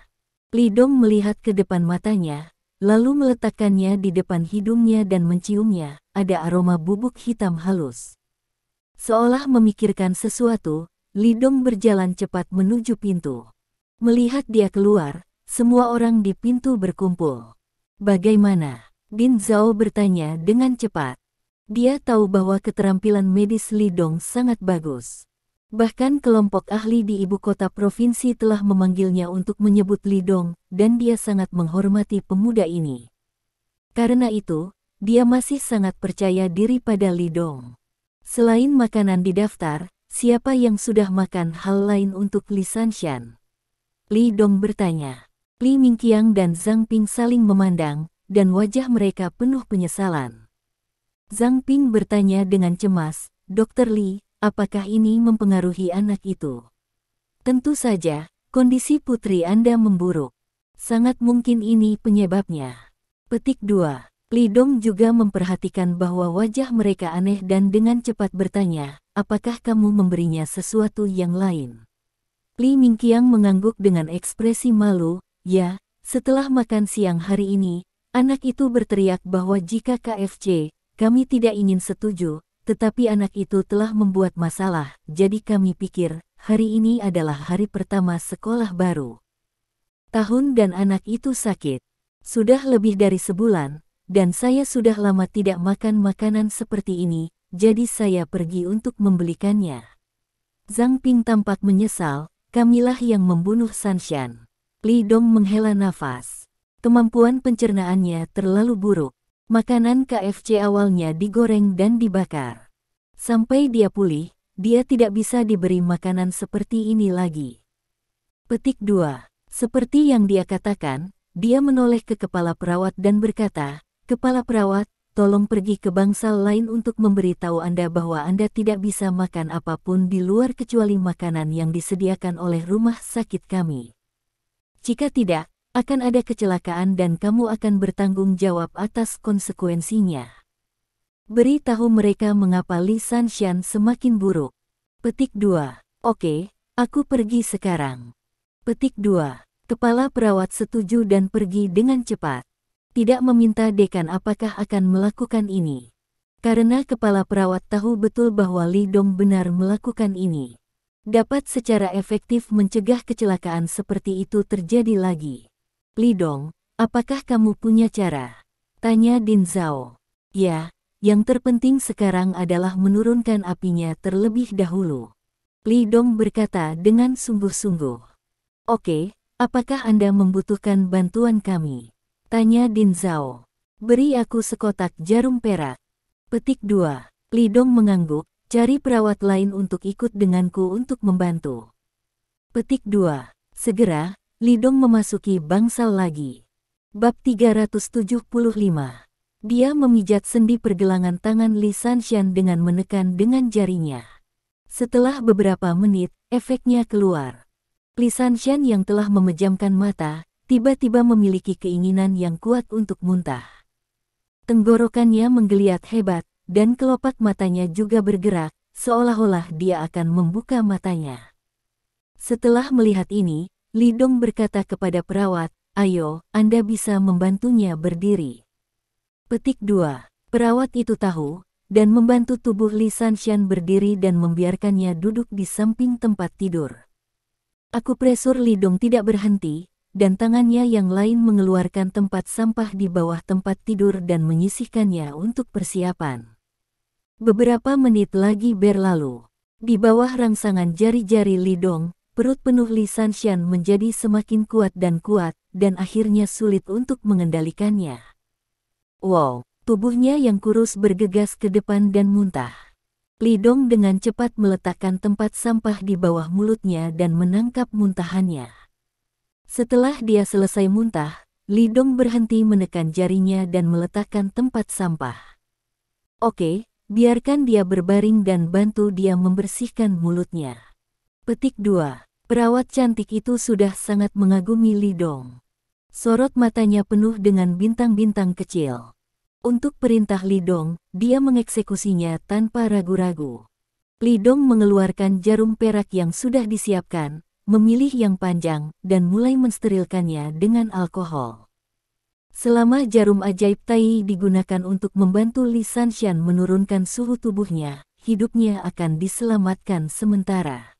Li Dong melihat ke depan matanya, lalu meletakkannya di depan hidungnya dan menciumnya. Ada aroma bubuk hitam halus. Seolah memikirkan sesuatu, Li Dong berjalan cepat menuju pintu. Melihat dia keluar, semua orang di pintu berkumpul. Bagaimana? Din Zhao bertanya dengan cepat. Dia tahu bahwa keterampilan medis Li Dong sangat bagus. Bahkan kelompok ahli di ibu kota provinsi telah memanggilnya untuk menyebut Li Dong, dan dia sangat menghormati pemuda ini. Karena itu, dia masih sangat percaya diri pada Li Dong. Selain makanan di daftar, siapa yang sudah makan hal lain untuk Li Sanshan? Li Dong bertanya. Li Mingqiang dan Zhang Ping saling memandang, dan wajah mereka penuh penyesalan. Zhang Ping bertanya dengan cemas, "Dokter Li, apakah ini mempengaruhi anak itu?" "Tentu saja, kondisi putri Anda memburuk. Sangat mungkin ini penyebabnya." Petik 2. Li Dong juga memperhatikan bahwa wajah mereka aneh dan dengan cepat bertanya, "Apakah kamu memberinya sesuatu yang lain?" Li Mingqiang mengangguk dengan ekspresi malu, "Ya, setelah makan siang hari ini, anak itu berteriak bahwa jika KFC, kami tidak ingin setuju, tetapi anak itu telah membuat masalah, jadi kami pikir, hari ini adalah hari pertama sekolah baru. Tahun dan anak itu sakit. Sudah lebih dari sebulan, dan saya sudah lama tidak makan makanan seperti ini, jadi saya pergi untuk membelikannya." Zhang Ping tampak menyesal, "Kamilah yang membunuh Sanshan." Li Dong menghela nafas. Kemampuan pencernaannya terlalu buruk. Makanan KFC awalnya digoreng dan dibakar. Sampai dia pulih, dia tidak bisa diberi makanan seperti ini lagi. Petik 2. Seperti yang dia katakan, dia menoleh ke kepala perawat dan berkata, "Kepala perawat, tolong pergi ke bangsal lain untuk memberitahu Anda bahwa Anda tidak bisa makan apapun di luar kecuali makanan yang disediakan oleh rumah sakit kami. Jika tidak, akan ada kecelakaan dan kamu akan bertanggung jawab atas konsekuensinya." Beritahu mereka mengapa Li Sanshan semakin buruk. Petik 2. "Oke, aku pergi sekarang." Petik 2. Kepala perawat setuju dan pergi dengan cepat. Tidak meminta dekan apakah akan melakukan ini. Karena kepala perawat tahu betul bahwa Li Dong benar melakukan ini. Dapat secara efektif mencegah kecelakaan seperti itu terjadi lagi. "Li Dong, apakah kamu punya cara?" tanya Din Zhao. "Ya, yang terpenting sekarang adalah menurunkan apinya terlebih dahulu." Li Dong berkata dengan sungguh-sungguh. "Oke, apakah Anda membutuhkan bantuan kami?" tanya Din Zhao. "Beri aku sekotak jarum perak." Petik 2. Li Dong mengangguk, "Cari perawat lain untuk ikut denganku untuk membantu." Petik 2. Segera, Li Dong memasuki bangsal lagi. Bab 375. Dia memijat sendi pergelangan tangan Li Sanshan dengan menekan dengan jarinya. Setelah beberapa menit, efeknya keluar. Li Sanshan yang telah memejamkan mata, tiba-tiba memiliki keinginan yang kuat untuk muntah. Tenggorokannya menggeliat hebat, dan kelopak matanya juga bergerak, seolah-olah dia akan membuka matanya. Setelah melihat ini, Li Dong berkata kepada perawat, "Ayo, Anda bisa membantunya berdiri." Petik 2. Perawat itu tahu, dan membantu tubuh Li Sanshan berdiri dan membiarkannya duduk di samping tempat tidur. Akupresur Li Dong tidak berhenti, dan tangannya yang lain mengeluarkan tempat sampah di bawah tempat tidur dan menyisihkannya untuk persiapan. Beberapa menit lagi berlalu. Di bawah rangsangan jari-jari Li Dong, perut penuh Li Sanshan menjadi semakin kuat, dan akhirnya sulit untuk mengendalikannya. Wow, tubuhnya yang kurus bergegas ke depan dan muntah. Li Dong dengan cepat meletakkan tempat sampah di bawah mulutnya dan menangkap muntahannya. Setelah dia selesai muntah, Li Dong berhenti menekan jarinya dan meletakkan tempat sampah. "Oke, biarkan dia berbaring dan bantu dia membersihkan mulutnya." Petik 2. Perawat cantik itu sudah sangat mengagumi Li Dong. Sorot matanya penuh dengan bintang-bintang kecil. Untuk perintah Li Dong, dia mengeksekusinya tanpa ragu-ragu. Li Dong mengeluarkan jarum perak yang sudah disiapkan, memilih yang panjang, dan mulai mensterilkannya dengan alkohol. Selama jarum ajaib Tai digunakan untuk membantu Li Sanshan menurunkan suhu tubuhnya, hidupnya akan diselamatkan sementara.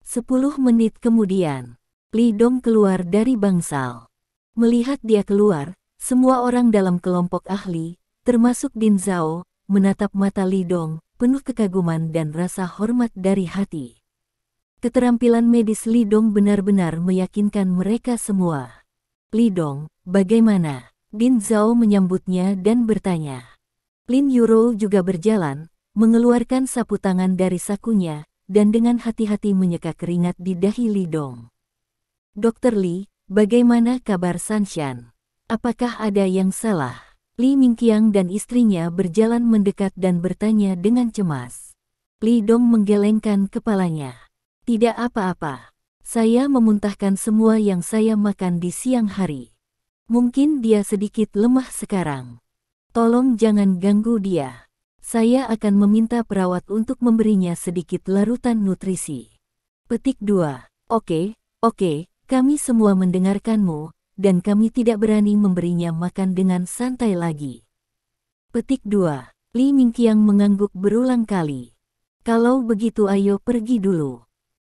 10 menit kemudian, Li Dong keluar dari bangsal. Melihat dia keluar, semua orang dalam kelompok ahli, termasuk Din Zhao, menatap mata Li Dong, penuh kekaguman dan rasa hormat dari hati. Keterampilan medis Li Dong benar-benar meyakinkan mereka semua. Li Dong, bagaimana? Din Zhao menyambutnya dan bertanya. Lin Yuro juga berjalan, mengeluarkan sapu tangan dari sakunya, dan dengan hati-hati menyeka keringat di dahi Li Dong. Dokter Li, bagaimana kabar Sanshan? Apakah ada yang salah? Li Mingqiang dan istrinya berjalan mendekat dan bertanya dengan cemas. Li Dong menggelengkan kepalanya. Tidak apa-apa. Saya memuntahkan semua yang saya makan di siang hari. Mungkin dia sedikit lemah sekarang. Tolong jangan ganggu dia. Saya akan meminta perawat untuk memberinya sedikit larutan nutrisi. Petik 2. Oke, kami semua mendengarkanmu, dan kami tidak berani memberinya makan dengan santai lagi. Petik 2. Li Mingqiang mengangguk berulang kali. Kalau begitu ayo pergi dulu.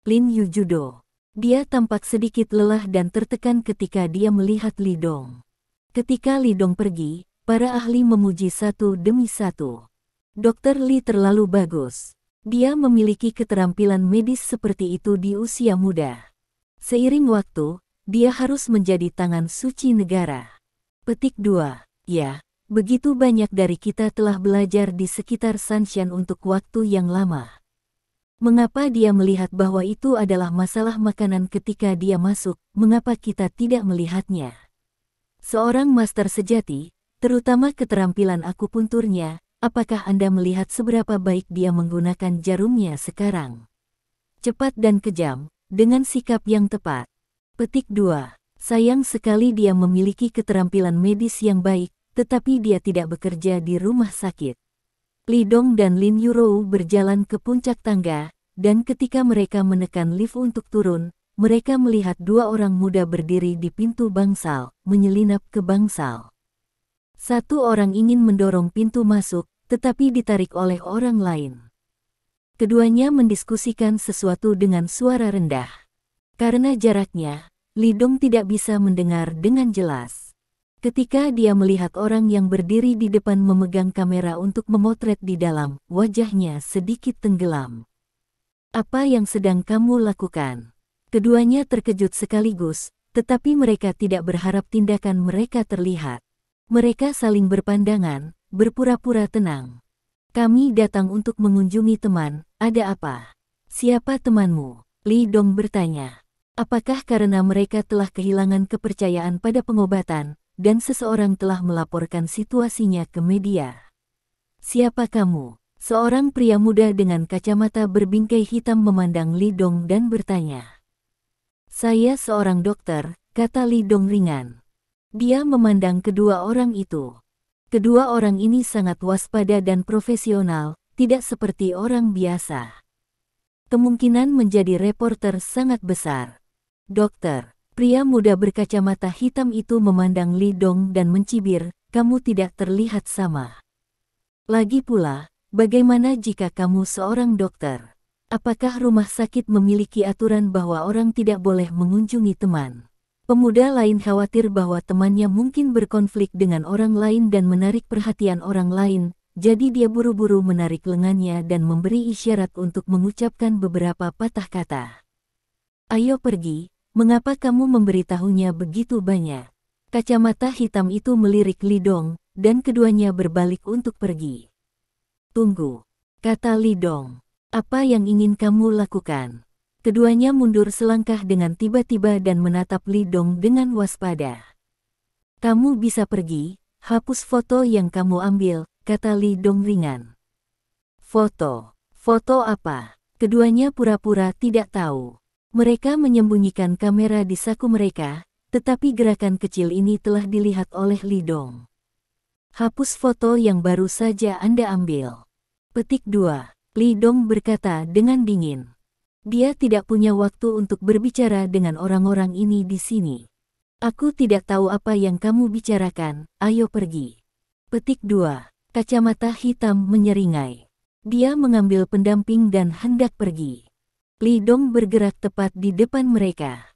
Lin Yujudo. Dia tampak sedikit lelah dan tertekan ketika dia melihat Li Dong. Ketika Li Dong pergi, para ahli memuji satu demi satu. Dokter Li terlalu bagus. Dia memiliki keterampilan medis seperti itu di usia muda. Seiring waktu, dia harus menjadi tangan suci negara. Petik 2. Ya, begitu banyak dari kita telah belajar di sekitar Sanshan untuk waktu yang lama. Mengapa dia melihat bahwa itu adalah masalah makanan ketika dia masuk, mengapa kita tidak melihatnya? Seorang master sejati, terutama keterampilan akupunturnya, apakah Anda melihat seberapa baik dia menggunakan jarumnya sekarang? Cepat dan kejam, dengan sikap yang tepat. Petik 2. Sayang sekali dia memiliki keterampilan medis yang baik, tetapi dia tidak bekerja di rumah sakit. Li Dong dan Lin Yuro berjalan ke puncak tangga, dan ketika mereka menekan lift untuk turun, mereka melihat dua orang muda berdiri di pintu bangsal, menyelinap ke bangsal. Satu orang ingin mendorong pintu masuk, tetapi ditarik oleh orang lain. Keduanya mendiskusikan sesuatu dengan suara rendah. Karena jaraknya, Li Dong tidak bisa mendengar dengan jelas. Ketika dia melihat orang yang berdiri di depan memegang kamera untuk memotret di dalam, wajahnya sedikit tenggelam. Apa yang sedang kamu lakukan? Keduanya terkejut sekaligus, tetapi mereka tidak berharap tindakan mereka terlihat. Mereka saling berpandangan, berpura-pura tenang. Kami datang untuk mengunjungi teman, ada apa? Siapa temanmu? Li Dong bertanya. Apakah karena mereka telah kehilangan kepercayaan pada pengobatan, dan seseorang telah melaporkan situasinya ke media? Siapa kamu? Seorang pria muda dengan kacamata berbingkai hitam memandang Li Dong dan bertanya. Saya seorang dokter, kata Li Dong ringan. Dia memandang kedua orang itu. Kedua orang ini sangat waspada dan profesional, tidak seperti orang biasa. Kemungkinan menjadi reporter sangat besar. Dokter, pria muda berkacamata hitam itu memandang Li Dong dan mencibir, kamu tidak terlihat sama. Lagi pula, bagaimana jika kamu seorang dokter? Apakah rumah sakit memiliki aturan bahwa orang tidak boleh mengunjungi teman? Pemuda lain khawatir bahwa temannya mungkin berkonflik dengan orang lain dan menarik perhatian orang lain, jadi dia buru-buru menarik lengannya dan memberi isyarat untuk mengucapkan beberapa patah kata. Ayo pergi. Mengapa kamu memberitahunya begitu banyak? Kacamata hitam itu melirik Li Dong, dan keduanya berbalik untuk pergi. Tunggu, kata Li Dong. Apa yang ingin kamu lakukan? Keduanya mundur selangkah dengan tiba-tiba dan menatap Li Dong dengan waspada. Kamu bisa pergi, hapus foto yang kamu ambil, kata Li Dong ringan. Foto? Foto apa? Keduanya pura-pura tidak tahu. Mereka menyembunyikan kamera di saku mereka, tetapi gerakan kecil ini telah dilihat oleh Li Dong. Hapus foto yang baru saja Anda ambil. Petik 2. Li Dong berkata dengan dingin. Dia tidak punya waktu untuk berbicara dengan orang-orang ini di sini. Aku tidak tahu apa yang kamu bicarakan, ayo pergi. Petik 2. Kacamata hitam menyeringai. Dia mengambil pendamping dan hendak pergi. Li Dong bergerak tepat di depan mereka.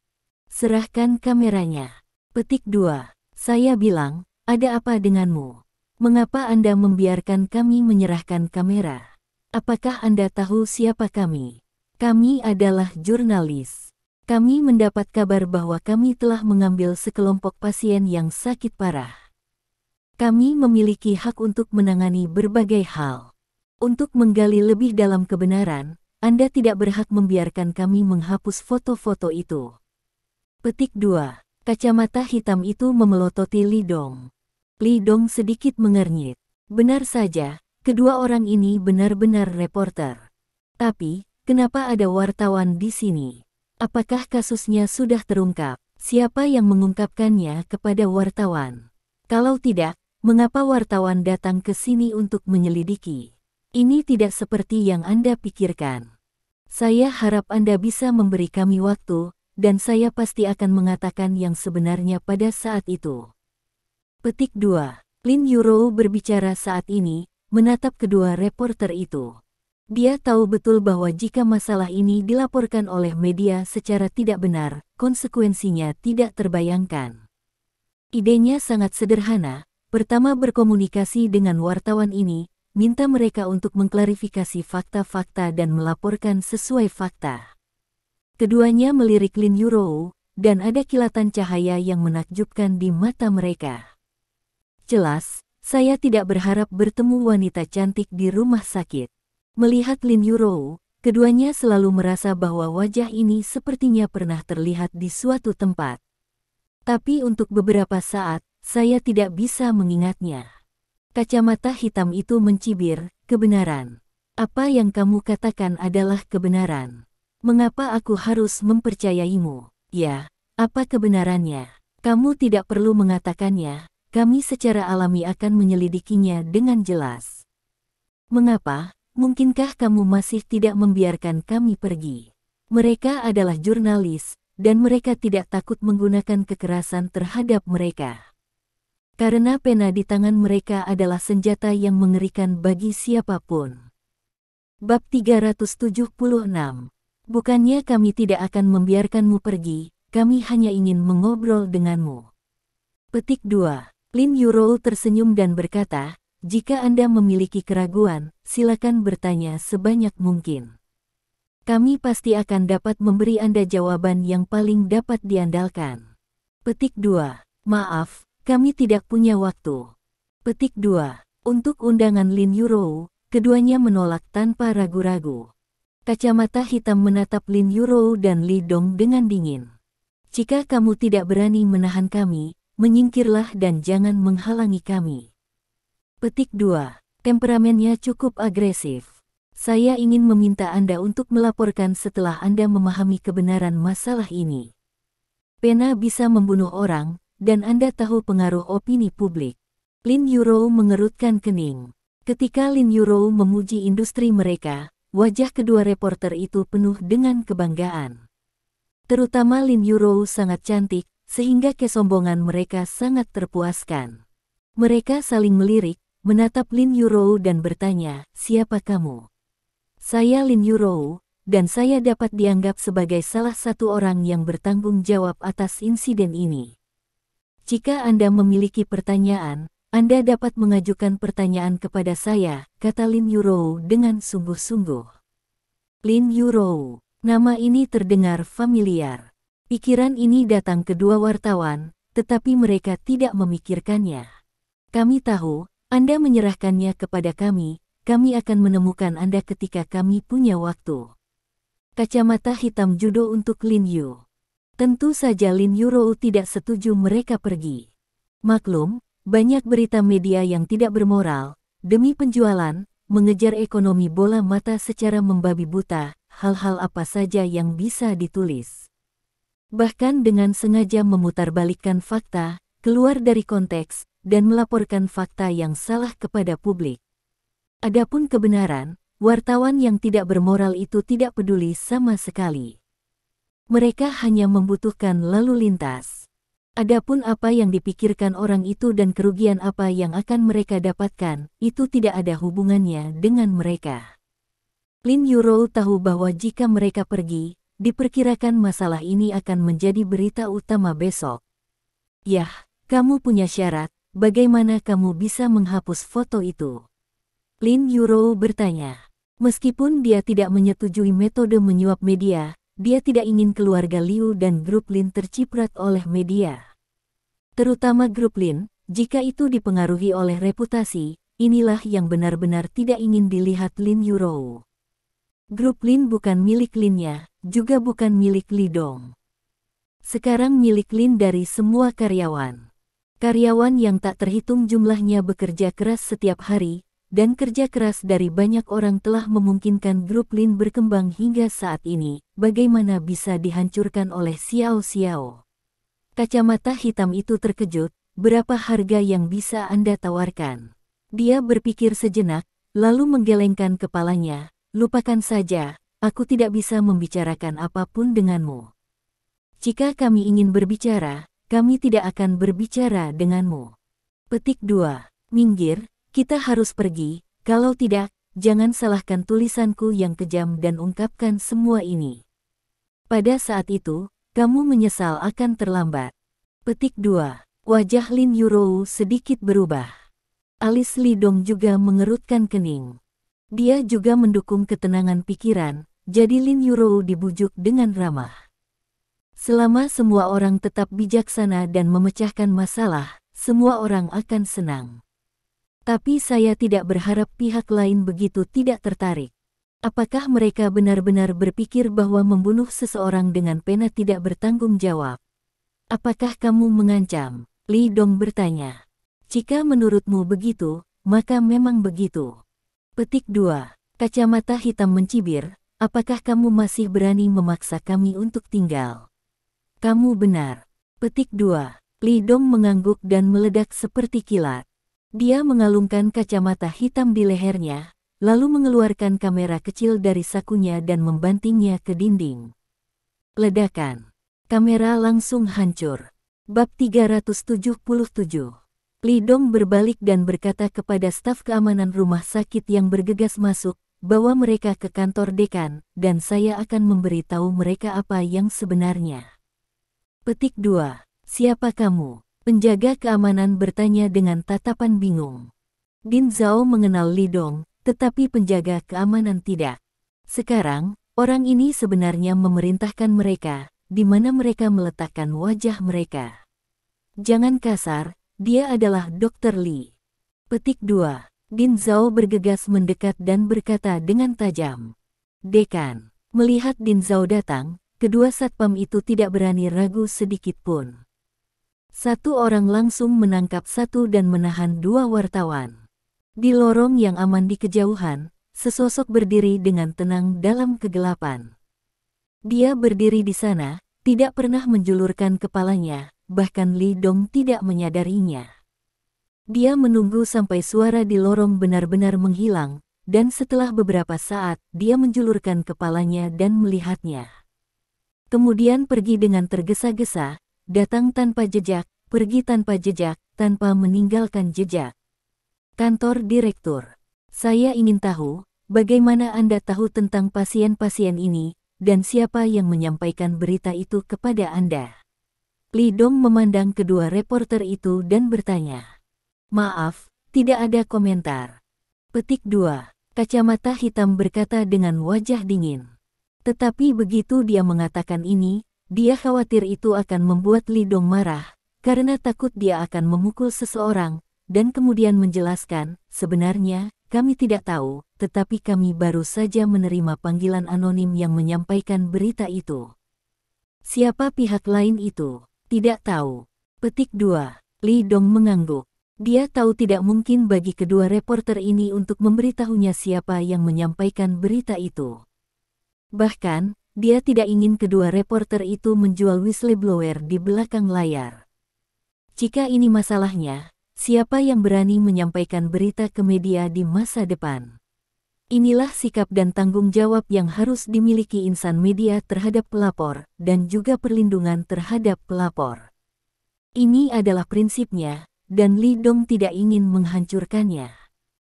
Serahkan kameranya. Petik 2. Saya bilang, ada apa denganmu? Mengapa Anda membiarkan kami menyerahkan kamera? Apakah Anda tahu siapa kami? Kami adalah jurnalis. Kami mendapat kabar bahwa kami telah mengambil sekelompok pasien yang sakit parah. Kami memiliki hak untuk menangani berbagai hal. Untuk menggali lebih dalam kebenaran, Anda tidak berhak membiarkan kami menghapus foto-foto itu. Petik 2. Kacamata hitam itu memelototi Li Dong. Li Dong sedikit mengernyit. Benar saja, kedua orang ini benar-benar reporter. Tapi, kenapa ada wartawan di sini? Apakah kasusnya sudah terungkap? Siapa yang mengungkapkannya kepada wartawan? Kalau tidak, mengapa wartawan datang ke sini untuk menyelidiki? Ini tidak seperti yang Anda pikirkan. Saya harap Anda bisa memberi kami waktu, dan saya pasti akan mengatakan yang sebenarnya pada saat itu. Petik 2. Lin Yuro berbicara saat ini, menatap kedua reporter itu. Dia tahu betul bahwa jika masalah ini dilaporkan oleh media secara tidak benar, konsekuensinya tidak terbayangkan. Idenya sangat sederhana, pertama berkomunikasi dengan wartawan ini, minta mereka untuk mengklarifikasi fakta-fakta dan melaporkan sesuai fakta. Keduanya melirik Lin Yuro, dan ada kilatan cahaya yang menakjubkan di mata mereka. Jelas, saya tidak berharap bertemu wanita cantik di rumah sakit. Melihat Lin Yuro, keduanya selalu merasa bahwa wajah ini sepertinya pernah terlihat di suatu tempat. Tapi untuk beberapa saat, saya tidak bisa mengingatnya. Kacamata hitam itu mencibir, kebenaran. Apa yang kamu katakan adalah kebenaran. Mengapa aku harus mempercayaimu? Ya, apa kebenarannya? Kamu tidak perlu mengatakannya, kami secara alami akan menyelidikinya dengan jelas. Mengapa? Mungkinkah kamu masih tidak membiarkan kami pergi? Mereka adalah jurnalis, dan mereka tidak takut menggunakan kekerasan terhadap mereka. Karena pena di tangan mereka adalah senjata yang mengerikan bagi siapapun. Bab 376. Bukannya kami tidak akan membiarkanmu pergi, kami hanya ingin mengobrol denganmu. Petik 2. Lin Yuro tersenyum dan berkata, jika Anda memiliki keraguan, silakan bertanya sebanyak mungkin. Kami pasti akan dapat memberi Anda jawaban yang paling dapat diandalkan. Petik 2. Maaf, kami tidak punya waktu. Petik 2. Untuk undangan Lin Yuro, keduanya menolak tanpa ragu-ragu. Kacamata hitam menatap Lin Yuro dan Li Dong dengan dingin. Jika kamu tidak berani menahan kami, menyingkirlah dan jangan menghalangi kami. Petik 2. Temperamennya cukup agresif. Saya ingin meminta Anda untuk melaporkan setelah Anda memahami kebenaran masalah ini. Pena bisa membunuh orang, dan Anda tahu pengaruh opini publik. Lin Yuro mengerutkan kening. Ketika Lin Yuro memuji industri mereka, wajah kedua reporter itu penuh dengan kebanggaan. Terutama Lin Yuro sangat cantik, sehingga kesombongan mereka sangat terpuaskan. Mereka saling melirik, menatap Lin Yuro dan bertanya, siapa kamu? Saya Lin Yuro, dan saya dapat dianggap sebagai salah satu orang yang bertanggung jawab atas insiden ini. Jika Anda memiliki pertanyaan, Anda dapat mengajukan pertanyaan kepada saya, kata Lin Yuro dengan sungguh-sungguh. Lin Yuro, nama ini terdengar familiar. Pikiran ini datang kedua wartawan, tetapi mereka tidak memikirkannya. Kami tahu, Anda menyerahkannya kepada kami akan menemukan Anda ketika kami punya waktu. Kacamata hitam judo untuk Lin Yu. Tentu saja Lin Yuro tidak setuju mereka pergi. Maklum, banyak berita media yang tidak bermoral, demi penjualan, mengejar ekonomi bola mata secara membabi buta, hal-hal apa saja yang bisa ditulis. Bahkan dengan sengaja memutarbalikkan fakta, keluar dari konteks, dan melaporkan fakta yang salah kepada publik. Adapun kebenaran, wartawan yang tidak bermoral itu tidak peduli sama sekali. Mereka hanya membutuhkan lalu lintas. Adapun apa yang dipikirkan orang itu dan kerugian apa yang akan mereka dapatkan, itu tidak ada hubungannya dengan mereka. Lin Yuro tahu bahwa jika mereka pergi, diperkirakan masalah ini akan menjadi berita utama besok. Yah, kamu punya syarat, bagaimana kamu bisa menghapus foto itu? Lin Yuro bertanya. Meskipun dia tidak menyetujui metode menyuap media, dia tidak ingin keluarga Liu dan grup Lin terciprat oleh media. Terutama grup Lin, jika itu dipengaruhi oleh reputasi, inilah yang benar-benar tidak ingin dilihat Lin Yuro. Grup Lin bukan milik Linnya, juga bukan milik Li Dong. Sekarang milik Lin dari semua karyawan. Karyawan yang tak terhitung jumlahnya bekerja keras setiap hari, dan kerja keras dari banyak orang telah memungkinkan grup Lin berkembang hingga saat ini. Bagaimana bisa dihancurkan oleh Xiao Xiao? Kacamata hitam itu terkejut, berapa harga yang bisa Anda tawarkan? Dia berpikir sejenak, lalu menggelengkan kepalanya, lupakan saja, aku tidak bisa membicarakan apapun denganmu. Jika kami ingin berbicara, kami tidak akan berbicara denganmu. Petik 2. Minggir, kita harus pergi, kalau tidak, jangan salahkan tulisanku yang kejam dan ungkapkan semua ini. Pada saat itu, kamu menyesal akan terlambat. Petik 2. Wajah Lin Yuro sedikit berubah. Alis Li Dong juga mengerutkan kening. Dia juga mendukung ketenangan pikiran, jadi Lin Yuro dibujuk dengan ramah. Selama semua orang tetap bijaksana dan memecahkan masalah, semua orang akan senang. Tapi saya tidak berharap pihak lain begitu tidak tertarik. Apakah mereka benar-benar berpikir bahwa membunuh seseorang dengan pena tidak bertanggung jawab? Apakah kamu mengancam? Li Dong bertanya. Jika menurutmu begitu, maka memang begitu. Petik 2. Kacamata hitam mencibir, apakah kamu masih berani memaksa kami untuk tinggal? Kamu benar. Petik 2. Li Dong mengangguk dan meledak seperti kilat. Dia mengalungkan kacamata hitam di lehernya, lalu mengeluarkan kamera kecil dari sakunya dan membantingnya ke dinding. Ledakan. Kamera langsung hancur. Bab 377. Li Dong berbalik dan berkata kepada staf keamanan rumah sakit yang bergegas masuk, bawa mereka ke kantor dekan, dan saya akan memberitahu mereka apa yang sebenarnya. Petik 2. Siapa kamu? Penjaga keamanan bertanya dengan tatapan bingung. Din Zhao mengenal Li Dong, tetapi penjaga keamanan tidak. Sekarang, orang ini sebenarnya memerintahkan mereka, di mana mereka meletakkan wajah mereka. Jangan kasar, dia adalah Dr. Li. Petik 2. Din Zhao bergegas mendekat dan berkata dengan tajam. Dekan. Melihat Din Zhao datang, kedua satpam itu tidak berani ragu sedikit pun. Satu orang langsung menangkap satu dan menahan dua wartawan. Di lorong yang aman di kejauhan, sesosok berdiri dengan tenang dalam kegelapan. Dia berdiri di sana, tidak pernah menjulurkan kepalanya, bahkan Li Dong tidak menyadarinya. Dia menunggu sampai suara di lorong benar-benar menghilang, dan setelah beberapa saat, dia menjulurkan kepalanya dan melihatnya. Kemudian pergi dengan tergesa-gesa, datang tanpa jejak, pergi tanpa jejak, tanpa meninggalkan jejak. Kantor direktur. Saya ingin tahu, bagaimana Anda tahu tentang pasien-pasien ini, dan siapa yang menyampaikan berita itu kepada Anda? Li Dong memandang kedua reporter itu dan bertanya. Maaf, tidak ada komentar. Petik 2. Kacamata hitam berkata dengan wajah dingin. Tetapi begitu dia mengatakan ini, dia khawatir itu akan membuat Li Dong marah, karena takut dia akan memukul seseorang, dan kemudian menjelaskan, sebenarnya, kami tidak tahu, tetapi kami baru saja menerima panggilan anonim yang menyampaikan berita itu. Siapa pihak lain itu? Tidak tahu. Petik 2. Li Dong mengangguk. Dia tahu tidak mungkin bagi kedua reporter ini untuk memberitahunya siapa yang menyampaikan berita itu. Bahkan, dia tidak ingin kedua reporter itu menjual whistleblower di belakang layar. Jika ini masalahnya, Siapa yang berani menyampaikan berita ke media di masa depan? Inilah sikap dan tanggung jawab yang harus dimiliki insan media terhadap pelapor dan juga perlindungan terhadap pelapor. Ini adalah prinsipnya, dan Li Dong tidak ingin menghancurkannya.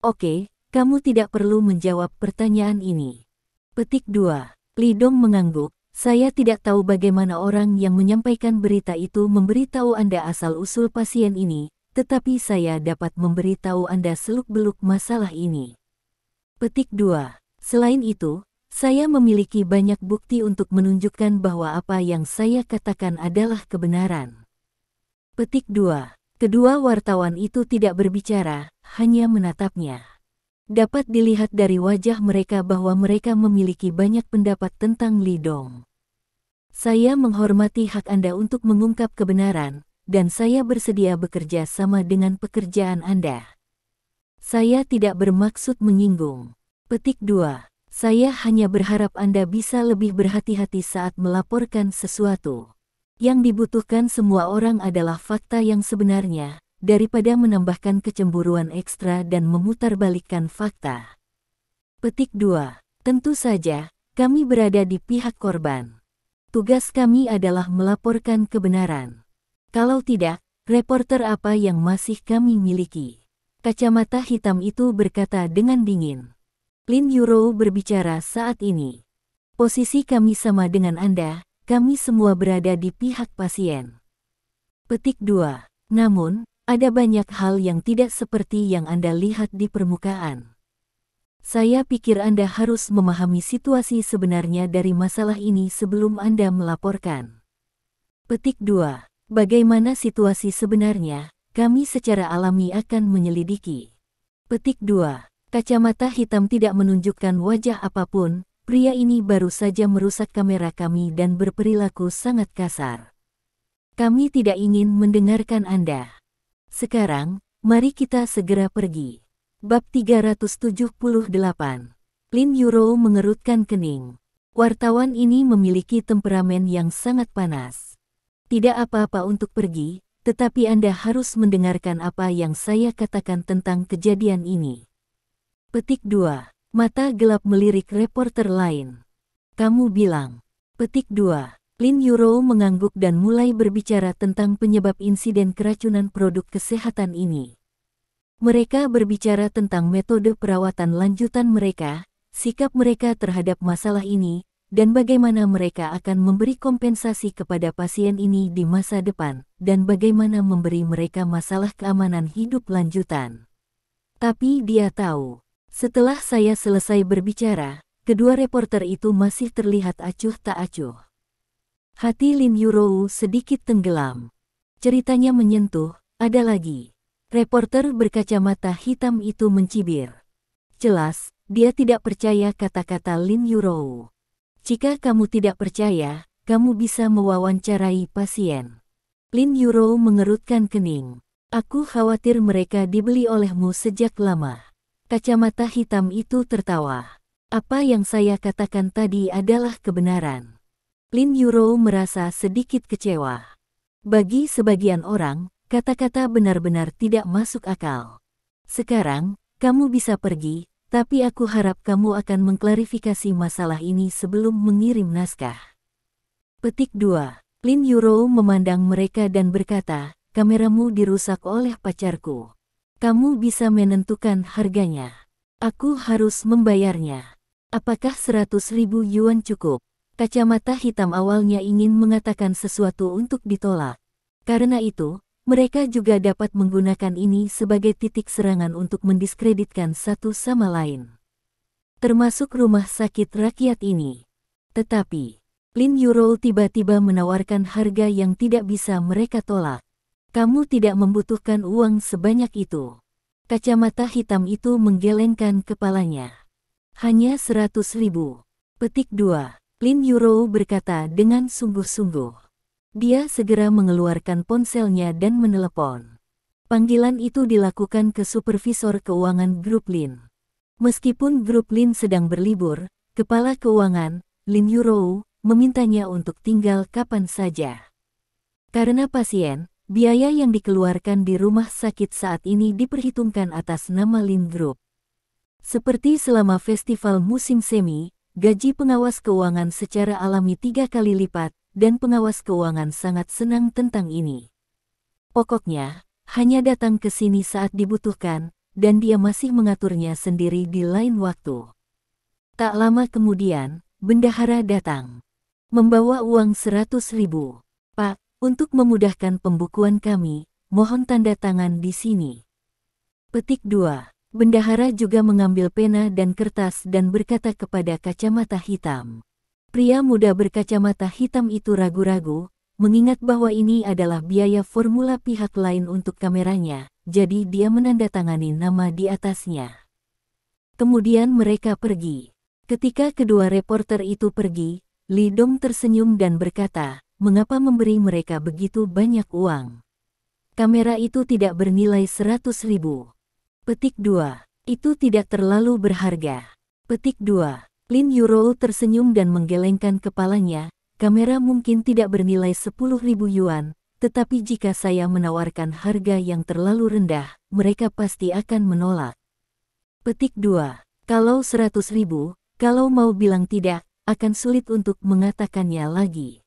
Oke, kamu tidak perlu menjawab pertanyaan ini. Petik 2. Li Dong mengangguk. Saya tidak tahu bagaimana orang yang menyampaikan berita itu memberitahu Anda asal-usul pasien ini, tetapi saya dapat memberitahu Anda seluk-beluk masalah ini. Petik 2. Selain itu, saya memiliki banyak bukti untuk menunjukkan bahwa apa yang saya katakan adalah kebenaran. Petik 2. Kedua wartawan itu tidak berbicara, hanya menatapnya. Dapat dilihat dari wajah mereka bahwa mereka memiliki banyak pendapat tentang Li Dong. Saya menghormati hak Anda untuk mengungkap kebenaran, dan saya bersedia bekerja sama dengan pekerjaan Anda. Saya tidak bermaksud menyinggung. Petik 2. Saya hanya berharap Anda bisa lebih berhati-hati saat melaporkan sesuatu. Yang dibutuhkan semua orang adalah fakta yang sebenarnya, daripada menambahkan kecemburuan ekstra dan memutarbalikkan fakta. Petik 2. Tentu saja, kami berada di pihak korban. Tugas kami adalah melaporkan kebenaran. Kalau tidak, reporter apa yang masih kami miliki? Kacamata hitam itu berkata dengan dingin. Lin Yuro berbicara saat ini. Posisi kami sama dengan Anda, kami semua berada di pihak pasien. Petik 2. Namun, ada banyak hal yang tidak seperti yang Anda lihat di permukaan. Saya pikir Anda harus memahami situasi sebenarnya dari masalah ini sebelum Anda melaporkan. Petik 2. Bagaimana situasi sebenarnya? Kami secara alami akan menyelidiki. Petik 2. Kacamata hitam tidak menunjukkan wajah apapun. Pria ini baru saja merusak kamera kami dan berperilaku sangat kasar. Kami tidak ingin mendengarkan Anda. Sekarang, mari kita segera pergi. Bab 378. Lin Yuro mengerutkan kening. Wartawan ini memiliki temperamen yang sangat panas. Tidak apa-apa untuk pergi, tetapi Anda harus mendengarkan apa yang saya katakan tentang kejadian ini. Petik 2. Mata gelap melirik reporter lain. Kamu bilang. Petik 2. Lin Yuro mengangguk dan mulai berbicara tentang penyebab insiden keracunan produk kesehatan ini. Mereka berbicara tentang metode perawatan lanjutan mereka, sikap mereka terhadap masalah ini, dan bagaimana mereka akan memberi kompensasi kepada pasien ini di masa depan, dan bagaimana memberi mereka masalah keamanan hidup lanjutan. Tapi dia tahu, setelah saya selesai berbicara, kedua reporter itu masih terlihat acuh tak acuh. Hati Lin Yuro sedikit tenggelam. Ceritanya menyentuh, ada lagi. Reporter berkacamata hitam itu mencibir. Jelas, dia tidak percaya kata-kata Lin Yuro. Jika kamu tidak percaya, kamu bisa mewawancarai pasien. Lin Yuro mengerutkan kening. Aku khawatir mereka dibeli olehmu sejak lama. Kacamata hitam itu tertawa. Apa yang saya katakan tadi adalah kebenaran. Lin Yuro merasa sedikit kecewa. Bagi sebagian orang, kata-kata benar-benar tidak masuk akal. Sekarang, kamu bisa pergi. Tapi aku harap kamu akan mengklarifikasi masalah ini sebelum mengirim naskah. Petik 2. Lin Yuro memandang mereka dan berkata, kameramu dirusak oleh pacarku. Kamu bisa menentukan harganya. Aku harus membayarnya. Apakah 100.000 yuan cukup? Kacamata hitam awalnya ingin mengatakan sesuatu untuk ditolak. Karena itu, mereka juga dapat menggunakan ini sebagai titik serangan untuk mendiskreditkan satu sama lain. Termasuk rumah sakit rakyat ini. Tetapi, Lin Yuro tiba-tiba menawarkan harga yang tidak bisa mereka tolak. Kamu tidak membutuhkan uang sebanyak itu. Kacamata hitam itu menggelengkan kepalanya. Hanya 100.000. Petik 2. Lin Yuro berkata dengan sungguh-sungguh. Dia segera mengeluarkan ponselnya dan menelepon. Panggilan itu dilakukan ke supervisor keuangan grup Lin. Meskipun grup Lin sedang berlibur, kepala keuangan, Lin Yuro, memintanya untuk tinggal kapan saja. Karena pasien, biaya yang dikeluarkan di rumah sakit saat ini diperhitungkan atas nama Lin Group. Seperti selama festival musim semi, gaji pengawas keuangan secara alami 3 kali lipat, dan pengawas keuangan sangat senang tentang ini. Pokoknya, hanya datang ke sini saat dibutuhkan, dan dia masih mengaturnya sendiri di lain waktu. Tak lama kemudian, bendahara datang. Membawa uang 100.000. Pak, untuk memudahkan pembukuan kami, mohon tanda tangan di sini. Petik 2. Bendahara juga mengambil pena dan kertas dan berkata kepada kacamata hitam. Pria muda berkacamata hitam itu ragu-ragu, mengingat bahwa ini adalah biaya formula pihak lain untuk kameranya, jadi dia menandatangani nama di atasnya. Kemudian mereka pergi. Ketika kedua reporter itu pergi, Li Dong tersenyum dan berkata, "Mengapa memberi mereka begitu banyak uang? Kamera itu tidak bernilai 100.000. Petik 2. Itu tidak terlalu berharga. Petik 2. Lin Yurou tersenyum dan menggelengkan kepalanya. Kamera mungkin tidak bernilai 10.000 yuan, tetapi jika saya menawarkan harga yang terlalu rendah, mereka pasti akan menolak. Petik 2. Kalau 100.000, kalau mau bilang tidak, akan sulit untuk mengatakannya lagi.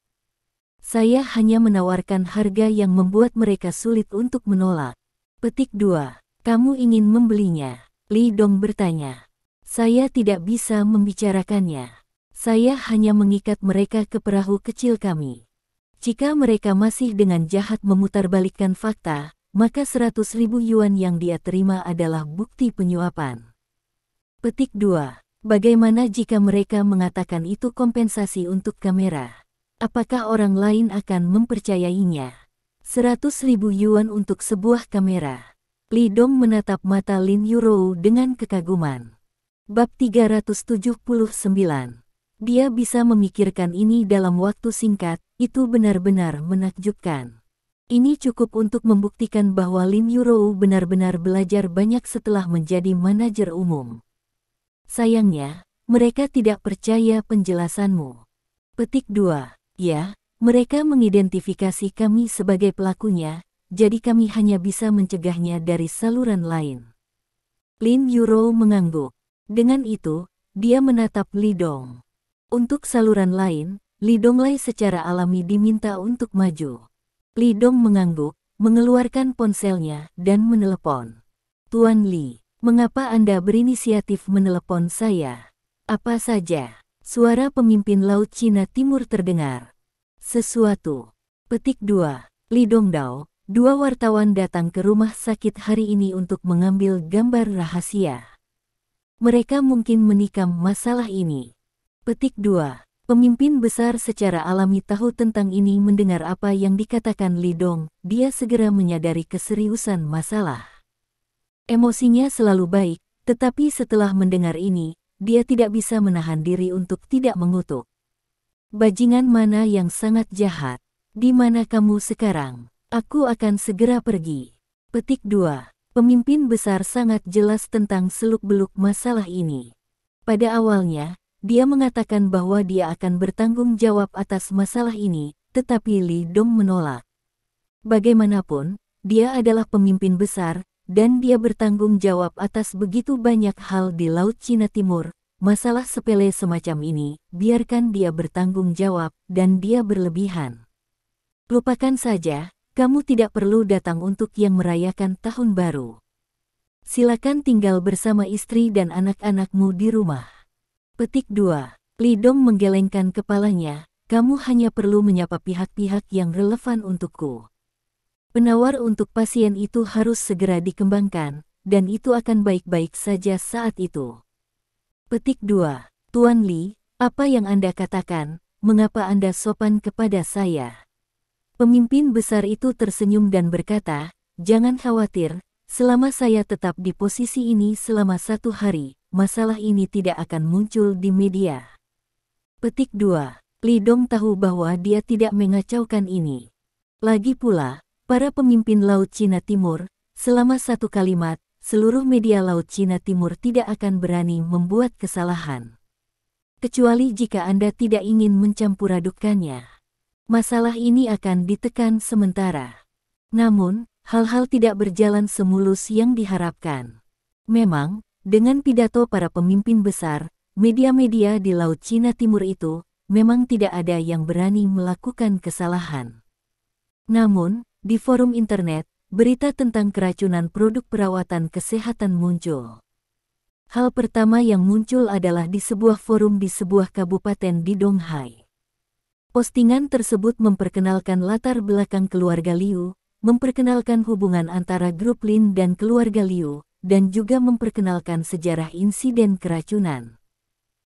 Saya hanya menawarkan harga yang membuat mereka sulit untuk menolak. Petik 2. Kamu ingin membelinya? Li Dong bertanya. Saya tidak bisa membicarakannya. Saya hanya mengikat mereka ke perahu kecil kami. Jika mereka masih dengan jahat memutarbalikkan fakta, maka 100.000 yuan yang dia terima adalah bukti penyuapan. Petik 2. Bagaimana jika mereka mengatakan itu kompensasi untuk kamera? Apakah orang lain akan mempercayainya? 100.000 yuan untuk sebuah kamera. Li Dong menatap mata Lin Yurou dengan kekaguman. Bab 379. Dia bisa memikirkan ini dalam waktu singkat, itu benar-benar menakjubkan. Ini cukup untuk membuktikan bahwa Lin Yurou benar-benar belajar banyak setelah menjadi manajer umum. Sayangnya, mereka tidak percaya penjelasanmu. Petik 2. Ya, mereka mengidentifikasi kami sebagai pelakunya, jadi kami hanya bisa mencegahnya dari saluran lain. Lin Yurou mengangguk. Dengan itu, dia menatap Li Dong. Untuk saluran lain, Li Donglai secara alami diminta untuk maju. Li Dong mengangguk, mengeluarkan ponselnya, dan menelepon. Tuan Li, mengapa Anda berinisiatif menelepon saya? Apa saja? Suara pemimpin Laut Cina Timur terdengar. Sesuatu. Petik 2. Li Dongdao, 2 wartawan datang ke rumah sakit hari ini untuk mengambil gambar rahasia. Mereka mungkin menikam masalah ini. Petik 2. Pemimpin besar secara alami tahu tentang ini. Mendengar apa yang dikatakan Li Dong, dia segera menyadari keseriusan masalah. Emosinya selalu baik, tetapi setelah mendengar ini, dia tidak bisa menahan diri untuk tidak mengutuk. Bajingan mana yang sangat jahat? Di mana kamu sekarang? Aku akan segera pergi. Petik 2. Pemimpin besar sangat jelas tentang seluk-beluk masalah ini. Pada awalnya, dia mengatakan bahwa dia akan bertanggung jawab atas masalah ini, tetapi Li Dong menolak. Bagaimanapun, dia adalah pemimpin besar, dan dia bertanggung jawab atas begitu banyak hal di Laut Cina Timur. Masalah sepele semacam ini, biarkan dia bertanggung jawab, dan dia berlebihan. Lupakan saja, kamu tidak perlu datang untuk yang merayakan tahun baru. Silakan tinggal bersama istri dan anak-anakmu di rumah. Petik 2. Li Dong menggelengkan kepalanya, kamu hanya perlu menyapa pihak-pihak yang relevan untukku. Penawar untuk pasien itu harus segera dikembangkan, dan itu akan baik-baik saja saat itu. Petik 2. Tuan Li, apa yang Anda katakan, mengapa Anda sopan kepada saya? Pemimpin besar itu tersenyum dan berkata, jangan khawatir, selama saya tetap di posisi ini selama 1 hari, masalah ini tidak akan muncul di media. Petik 2. Li Dong tahu bahwa dia tidak mengacaukan ini. Lagi pula, para pemimpin Laut Cina Timur, selama 1 kalimat, seluruh media Laut Cina Timur tidak akan berani membuat kesalahan. Kecuali jika Anda tidak ingin mencampur adukkannya. Masalah ini akan ditekan sementara. Namun, hal-hal tidak berjalan semulus yang diharapkan. Memang, dengan pidato para pemimpin besar, media-media di Laut Cina Timur itu, memang tidak ada yang berani melakukan kesalahan. Namun, di forum internet, berita tentang keracunan produk perawatan kesehatan muncul. Hal pertama yang muncul adalah di sebuah forum di sebuah kabupaten di Donghai. Postingan tersebut memperkenalkan latar belakang keluarga Liu, memperkenalkan hubungan antara grup Lin dan keluarga Liu, dan juga memperkenalkan sejarah insiden keracunan.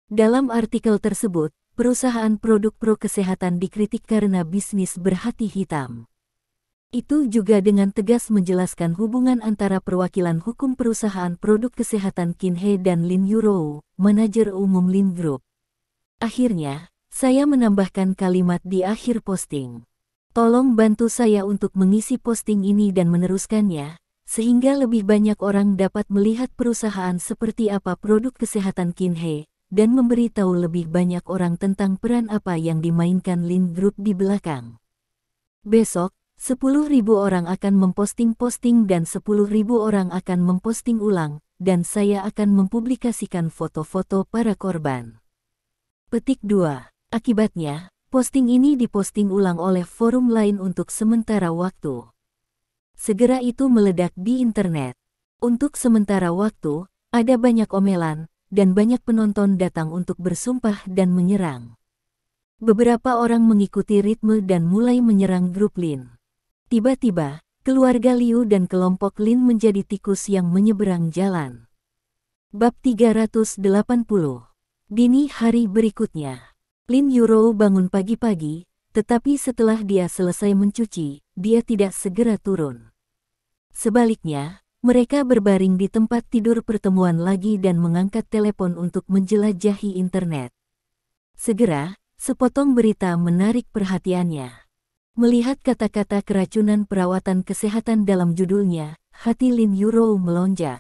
Dalam artikel tersebut, perusahaan produk pro kesehatan dikritik karena bisnis berhati hitam. Itu juga dengan tegas menjelaskan hubungan antara perwakilan hukum perusahaan produk kesehatan Qinhe dan Lin Yurou, manajer umum Lin Group. Akhirnya, saya menambahkan kalimat di akhir posting. Tolong bantu saya untuk mengisi posting ini dan meneruskannya, sehingga lebih banyak orang dapat melihat perusahaan seperti apa produk kesehatan Qinhe, dan memberitahu lebih banyak orang tentang peran apa yang dimainkan Lin Group di belakang. Besok, 10.000 orang akan memposting-posting dan 10.000 orang akan memposting ulang, dan saya akan mempublikasikan foto-foto para korban. Petik 2. Akibatnya, posting ini diposting ulang oleh forum lain untuk sementara waktu. Segera itu meledak di internet. Untuk sementara waktu, ada banyak omelan, dan banyak penonton datang untuk bersumpah dan menyerang. Beberapa orang mengikuti ritme dan mulai menyerang grup Lin. Tiba-tiba, keluarga Liu dan kelompok Lin menjadi tikus yang menyeberang jalan. Bab 380. Dini hari berikutnya. Lin Yurou bangun pagi-pagi, tetapi setelah dia selesai mencuci, dia tidak segera turun. Sebaliknya, mereka berbaring di tempat tidur pertemuan lagi dan mengangkat telepon untuk menjelajahi internet. Segera, sepotong berita menarik perhatiannya. Melihat kata-kata keracunan perawatan kesehatan dalam judulnya, hati Lin Yurou melonjak.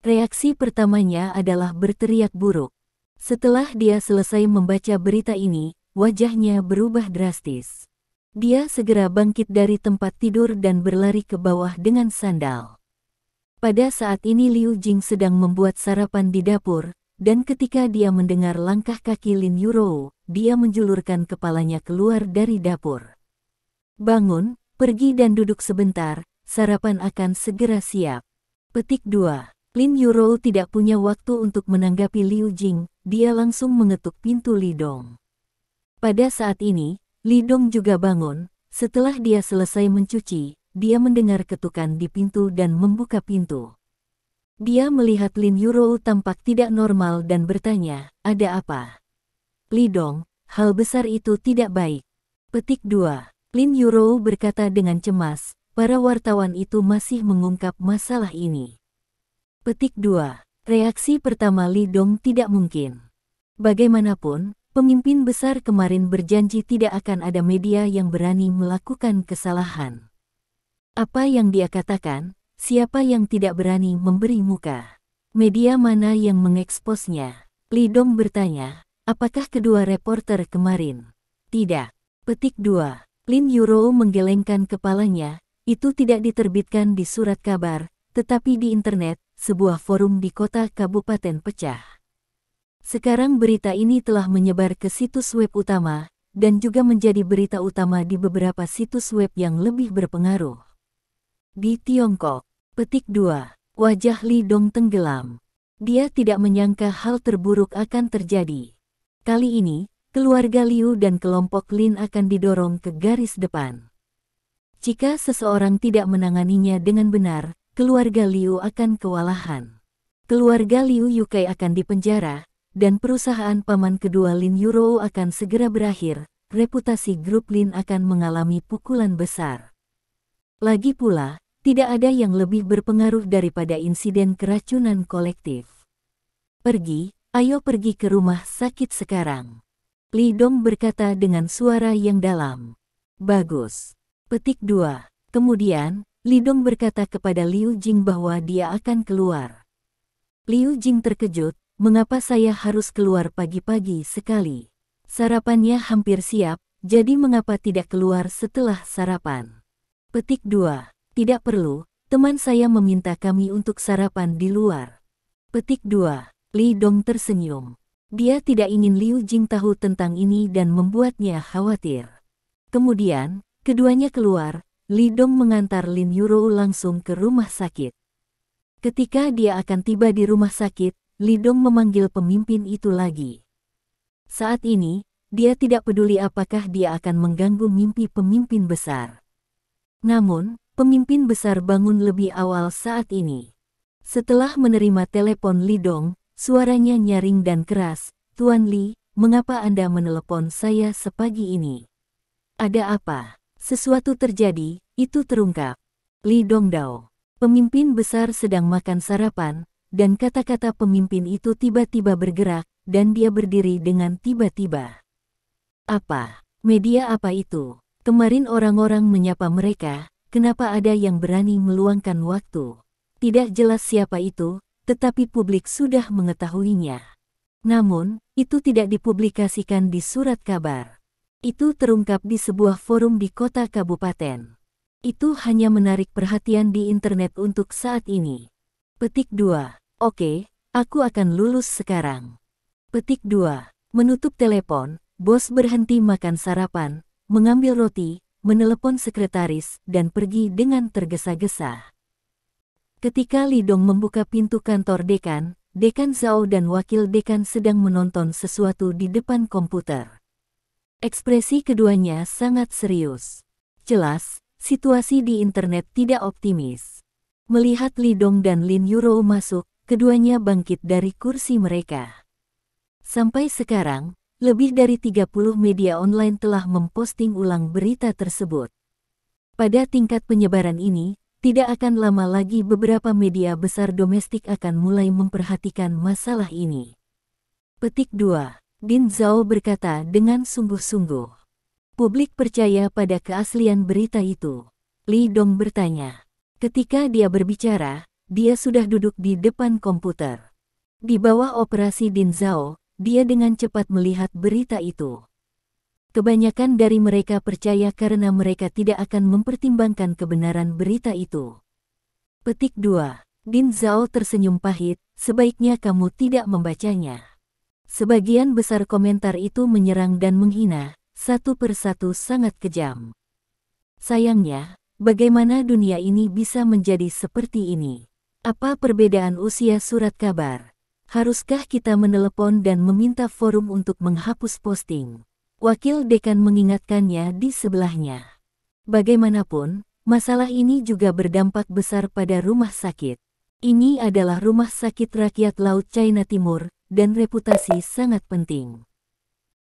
Reaksi pertamanya adalah berteriak buruk. Setelah dia selesai membaca berita ini, wajahnya berubah drastis. Dia segera bangkit dari tempat tidur dan berlari ke bawah dengan sandal. Pada saat ini Liu Jing sedang membuat sarapan di dapur, dan ketika dia mendengar langkah kaki Lin Yurou, dia menjulurkan kepalanya keluar dari dapur. Bangun, pergi dan duduk sebentar, sarapan akan segera siap. Petik 2. Lin Yurou tidak punya waktu untuk menanggapi Liu Jing, dia langsung mengetuk pintu Lidong. Pada saat ini, Lidong juga bangun. Setelah dia selesai mencuci, dia mendengar ketukan di pintu dan membuka pintu. Dia melihat Lin Yurou tampak tidak normal dan bertanya, "Ada apa?" "Lidong, hal besar itu tidak baik." Petik 2. Lin Yurou berkata dengan cemas, para wartawan itu masih mengungkap masalah ini. Petik 2. Reaksi pertama Lidong tidak mungkin. Bagaimanapun, pemimpin besar kemarin berjanji tidak akan ada media yang berani melakukan kesalahan. Apa yang dia katakan, siapa yang tidak berani memberi muka? Media mana yang mengeksposnya? Lidong bertanya, apakah kedua reporter kemarin? Tidak. Petik 2. Lin Yurou menggelengkan kepalanya, itu tidak diterbitkan di surat kabar, tetapi di internet, sebuah forum di kota kabupaten pecah. Sekarang berita ini telah menyebar ke situs web utama, dan juga menjadi berita utama di beberapa situs web yang lebih berpengaruh. Di Tiongkok. Petik 2. Wajah Lidong tenggelam. Dia tidak menyangka hal terburuk akan terjadi. Kali ini, keluarga Liu dan kelompok Lin akan didorong ke garis depan. Jika seseorang tidak menanganinya dengan benar, keluarga Liu akan kewalahan. Keluarga Liu Yukai akan dipenjara, dan perusahaan paman kedua Lin Yurou akan segera berakhir, reputasi grup Lin akan mengalami pukulan besar. Lagi pula, tidak ada yang lebih berpengaruh daripada insiden keracunan kolektif. Pergi, ayo pergi ke rumah sakit sekarang. Lidong berkata dengan suara yang dalam. Bagus. Petik 2. Kemudian, Lidong berkata kepada Liu Jing bahwa dia akan keluar. Liu Jing terkejut, mengapa saya harus keluar pagi-pagi sekali? Sarapannya hampir siap, jadi mengapa tidak keluar setelah sarapan? Petik 2. Tidak perlu, teman saya meminta kami untuk sarapan di luar. Petik 2. Li Dong tersenyum. Dia tidak ingin Liu Jing tahu tentang ini dan membuatnya khawatir. Kemudian, keduanya keluar, Li Dong mengantar Lin Yurou langsung ke rumah sakit. Ketika dia akan tiba di rumah sakit, Li Dong memanggil pemimpin itu lagi. Saat ini, dia tidak peduli apakah dia akan mengganggu mimpi pemimpin besar. Namun, pemimpin besar bangun lebih awal saat ini. Setelah menerima telepon Li Dong, suaranya nyaring dan keras. "Tuan Li, mengapa Anda menelepon saya sepagi ini? Ada apa?" "Sesuatu terjadi," itu terungkap. Li Dongdao. Pemimpin besar sedang makan sarapan, dan kata-kata pemimpin itu tiba-tiba bergerak, dan dia berdiri dengan tiba-tiba. "Apa? Media apa itu? Kemarin orang-orang menyapa mereka, kenapa ada yang berani meluangkan waktu? Tidak jelas siapa itu, tetapi publik sudah mengetahuinya. Namun, itu tidak dipublikasikan di surat kabar. Itu terungkap di sebuah forum di kota kabupaten. Itu hanya menarik perhatian di internet untuk saat ini." Petik 2. "Oke, aku akan lulus sekarang." Petik 2. Menutup telepon, bos berhenti makan sarapan, mengambil roti, menelepon sekretaris, dan pergi dengan tergesa-gesa. Ketika Li Dong membuka pintu kantor dekan, Dekan Zhao dan wakil dekan sedang menonton sesuatu di depan komputer. Ekspresi keduanya sangat serius. Jelas, situasi di internet tidak optimis. Melihat Li Dong dan Lin Yurou masuk, keduanya bangkit dari kursi mereka. Sampai sekarang, lebih dari 30 media online telah memposting ulang berita tersebut. Pada tingkat penyebaran ini, tidak akan lama lagi beberapa media besar domestik akan mulai memperhatikan masalah ini. Petik 2. Din Zhao berkata dengan sungguh-sungguh. Publik percaya pada keaslian berita itu. Li Dong bertanya. Ketika dia berbicara, dia sudah duduk di depan komputer. Di bawah operasi Din Zhao, dia dengan cepat melihat berita itu. Kebanyakan dari mereka percaya karena mereka tidak akan mempertimbangkan kebenaran berita itu. Petik 2. Din Zhao tersenyum pahit, sebaiknya kamu tidak membacanya. Sebagian besar komentar itu menyerang dan menghina, satu persatu sangat kejam. Sayangnya, bagaimana dunia ini bisa menjadi seperti ini? Apa perbedaan usia surat kabar? Haruskah kita menelepon dan meminta forum untuk menghapus posting? Wakil dekan mengingatkannya di sebelahnya. Bagaimanapun, masalah ini juga berdampak besar pada rumah sakit. Ini adalah rumah sakit rakyat Laut China Timur, dan reputasi sangat penting.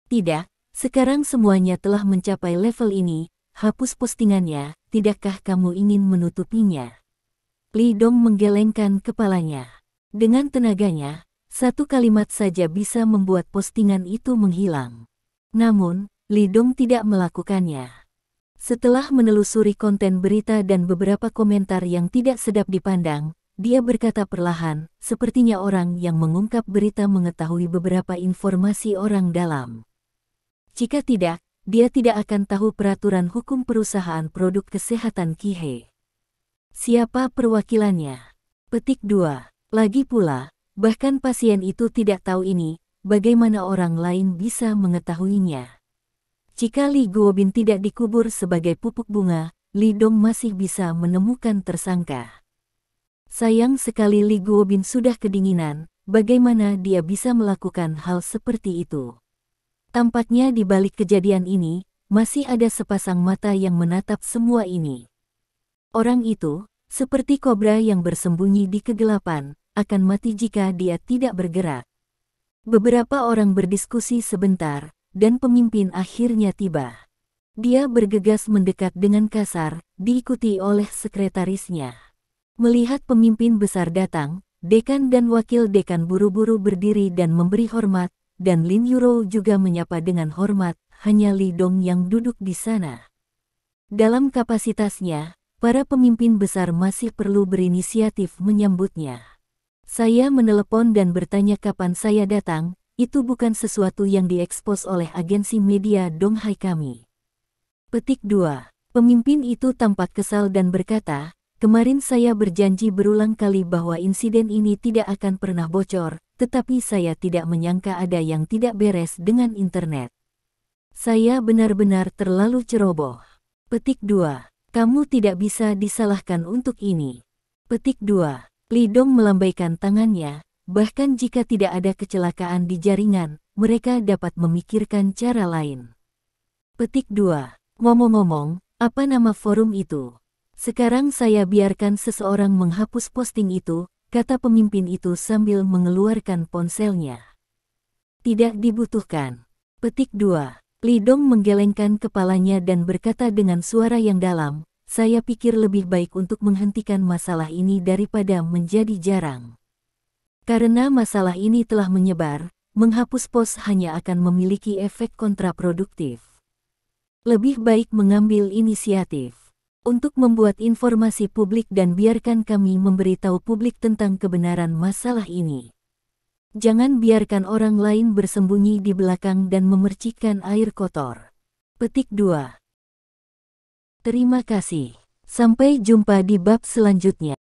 Tidak, sekarang semuanya telah mencapai level ini, hapus postingannya, tidakkah kamu ingin menutupinya? Li Dong menggelengkan kepalanya. Dengan tenaganya, satu kalimat saja bisa membuat postingan itu menghilang. Namun, Li Dong tidak melakukannya. Setelah menelusuri konten berita dan beberapa komentar yang tidak sedap dipandang, dia berkata perlahan, sepertinya orang yang mengungkap berita mengetahui beberapa informasi orang dalam. Jika tidak, dia tidak akan tahu peraturan hukum perusahaan produk kesehatan Qihe. Siapa perwakilannya? Petik 2. Lagi pula, bahkan pasien itu tidak tahu ini, bagaimana orang lain bisa mengetahuinya? Jika Li Guobin tidak dikubur sebagai pupuk bunga, Li Dong masih bisa menemukan tersangka. Sayang sekali Li Guobin sudah kedinginan, bagaimana dia bisa melakukan hal seperti itu? Tampaknya di balik kejadian ini, masih ada sepasang mata yang menatap semua ini. Orang itu, seperti kobra yang bersembunyi di kegelapan, akan mati jika dia tidak bergerak. Beberapa orang berdiskusi sebentar, dan pemimpin akhirnya tiba. Dia bergegas mendekat dengan kasar, diikuti oleh sekretarisnya. Melihat pemimpin besar datang, dekan dan wakil dekan buru-buru berdiri dan memberi hormat, dan Lin Yurou juga menyapa dengan hormat, hanya Li Dong yang duduk di sana. Dalam kapasitasnya, para pemimpin besar masih perlu berinisiatif menyambutnya. Saya menelepon dan bertanya kapan saya datang, itu bukan sesuatu yang diekspos oleh agensi media Donghai kami. Petik 2. Pemimpin itu tampak kesal dan berkata, "Kemarin saya berjanji berulang kali bahwa insiden ini tidak akan pernah bocor, tetapi saya tidak menyangka ada yang tidak beres dengan internet. Saya benar-benar terlalu ceroboh." Petik 2. Kamu tidak bisa disalahkan untuk ini. Petik 2. Li Dong melambaikan tangannya, bahkan jika tidak ada kecelakaan di jaringan, mereka dapat memikirkan cara lain. Petik 2. Ngomong-ngomong, apa nama forum itu? Sekarang saya biarkan seseorang menghapus posting itu, kata pemimpin itu sambil mengeluarkan ponselnya. Tidak dibutuhkan. Petik 2. Li Dong menggelengkan kepalanya dan berkata dengan suara yang dalam, "Saya pikir lebih baik untuk menghentikan masalah ini daripada menjadi jarang. Karena masalah ini telah menyebar, menghapus pos hanya akan memiliki efek kontraproduktif. Lebih baik mengambil inisiatif untuk membuat informasi publik dan biarkan kami memberitahu publik tentang kebenaran masalah ini. Jangan biarkan orang lain bersembunyi di belakang dan memercikkan air kotor." Petik 2. Terima kasih. Sampai jumpa di bab selanjutnya.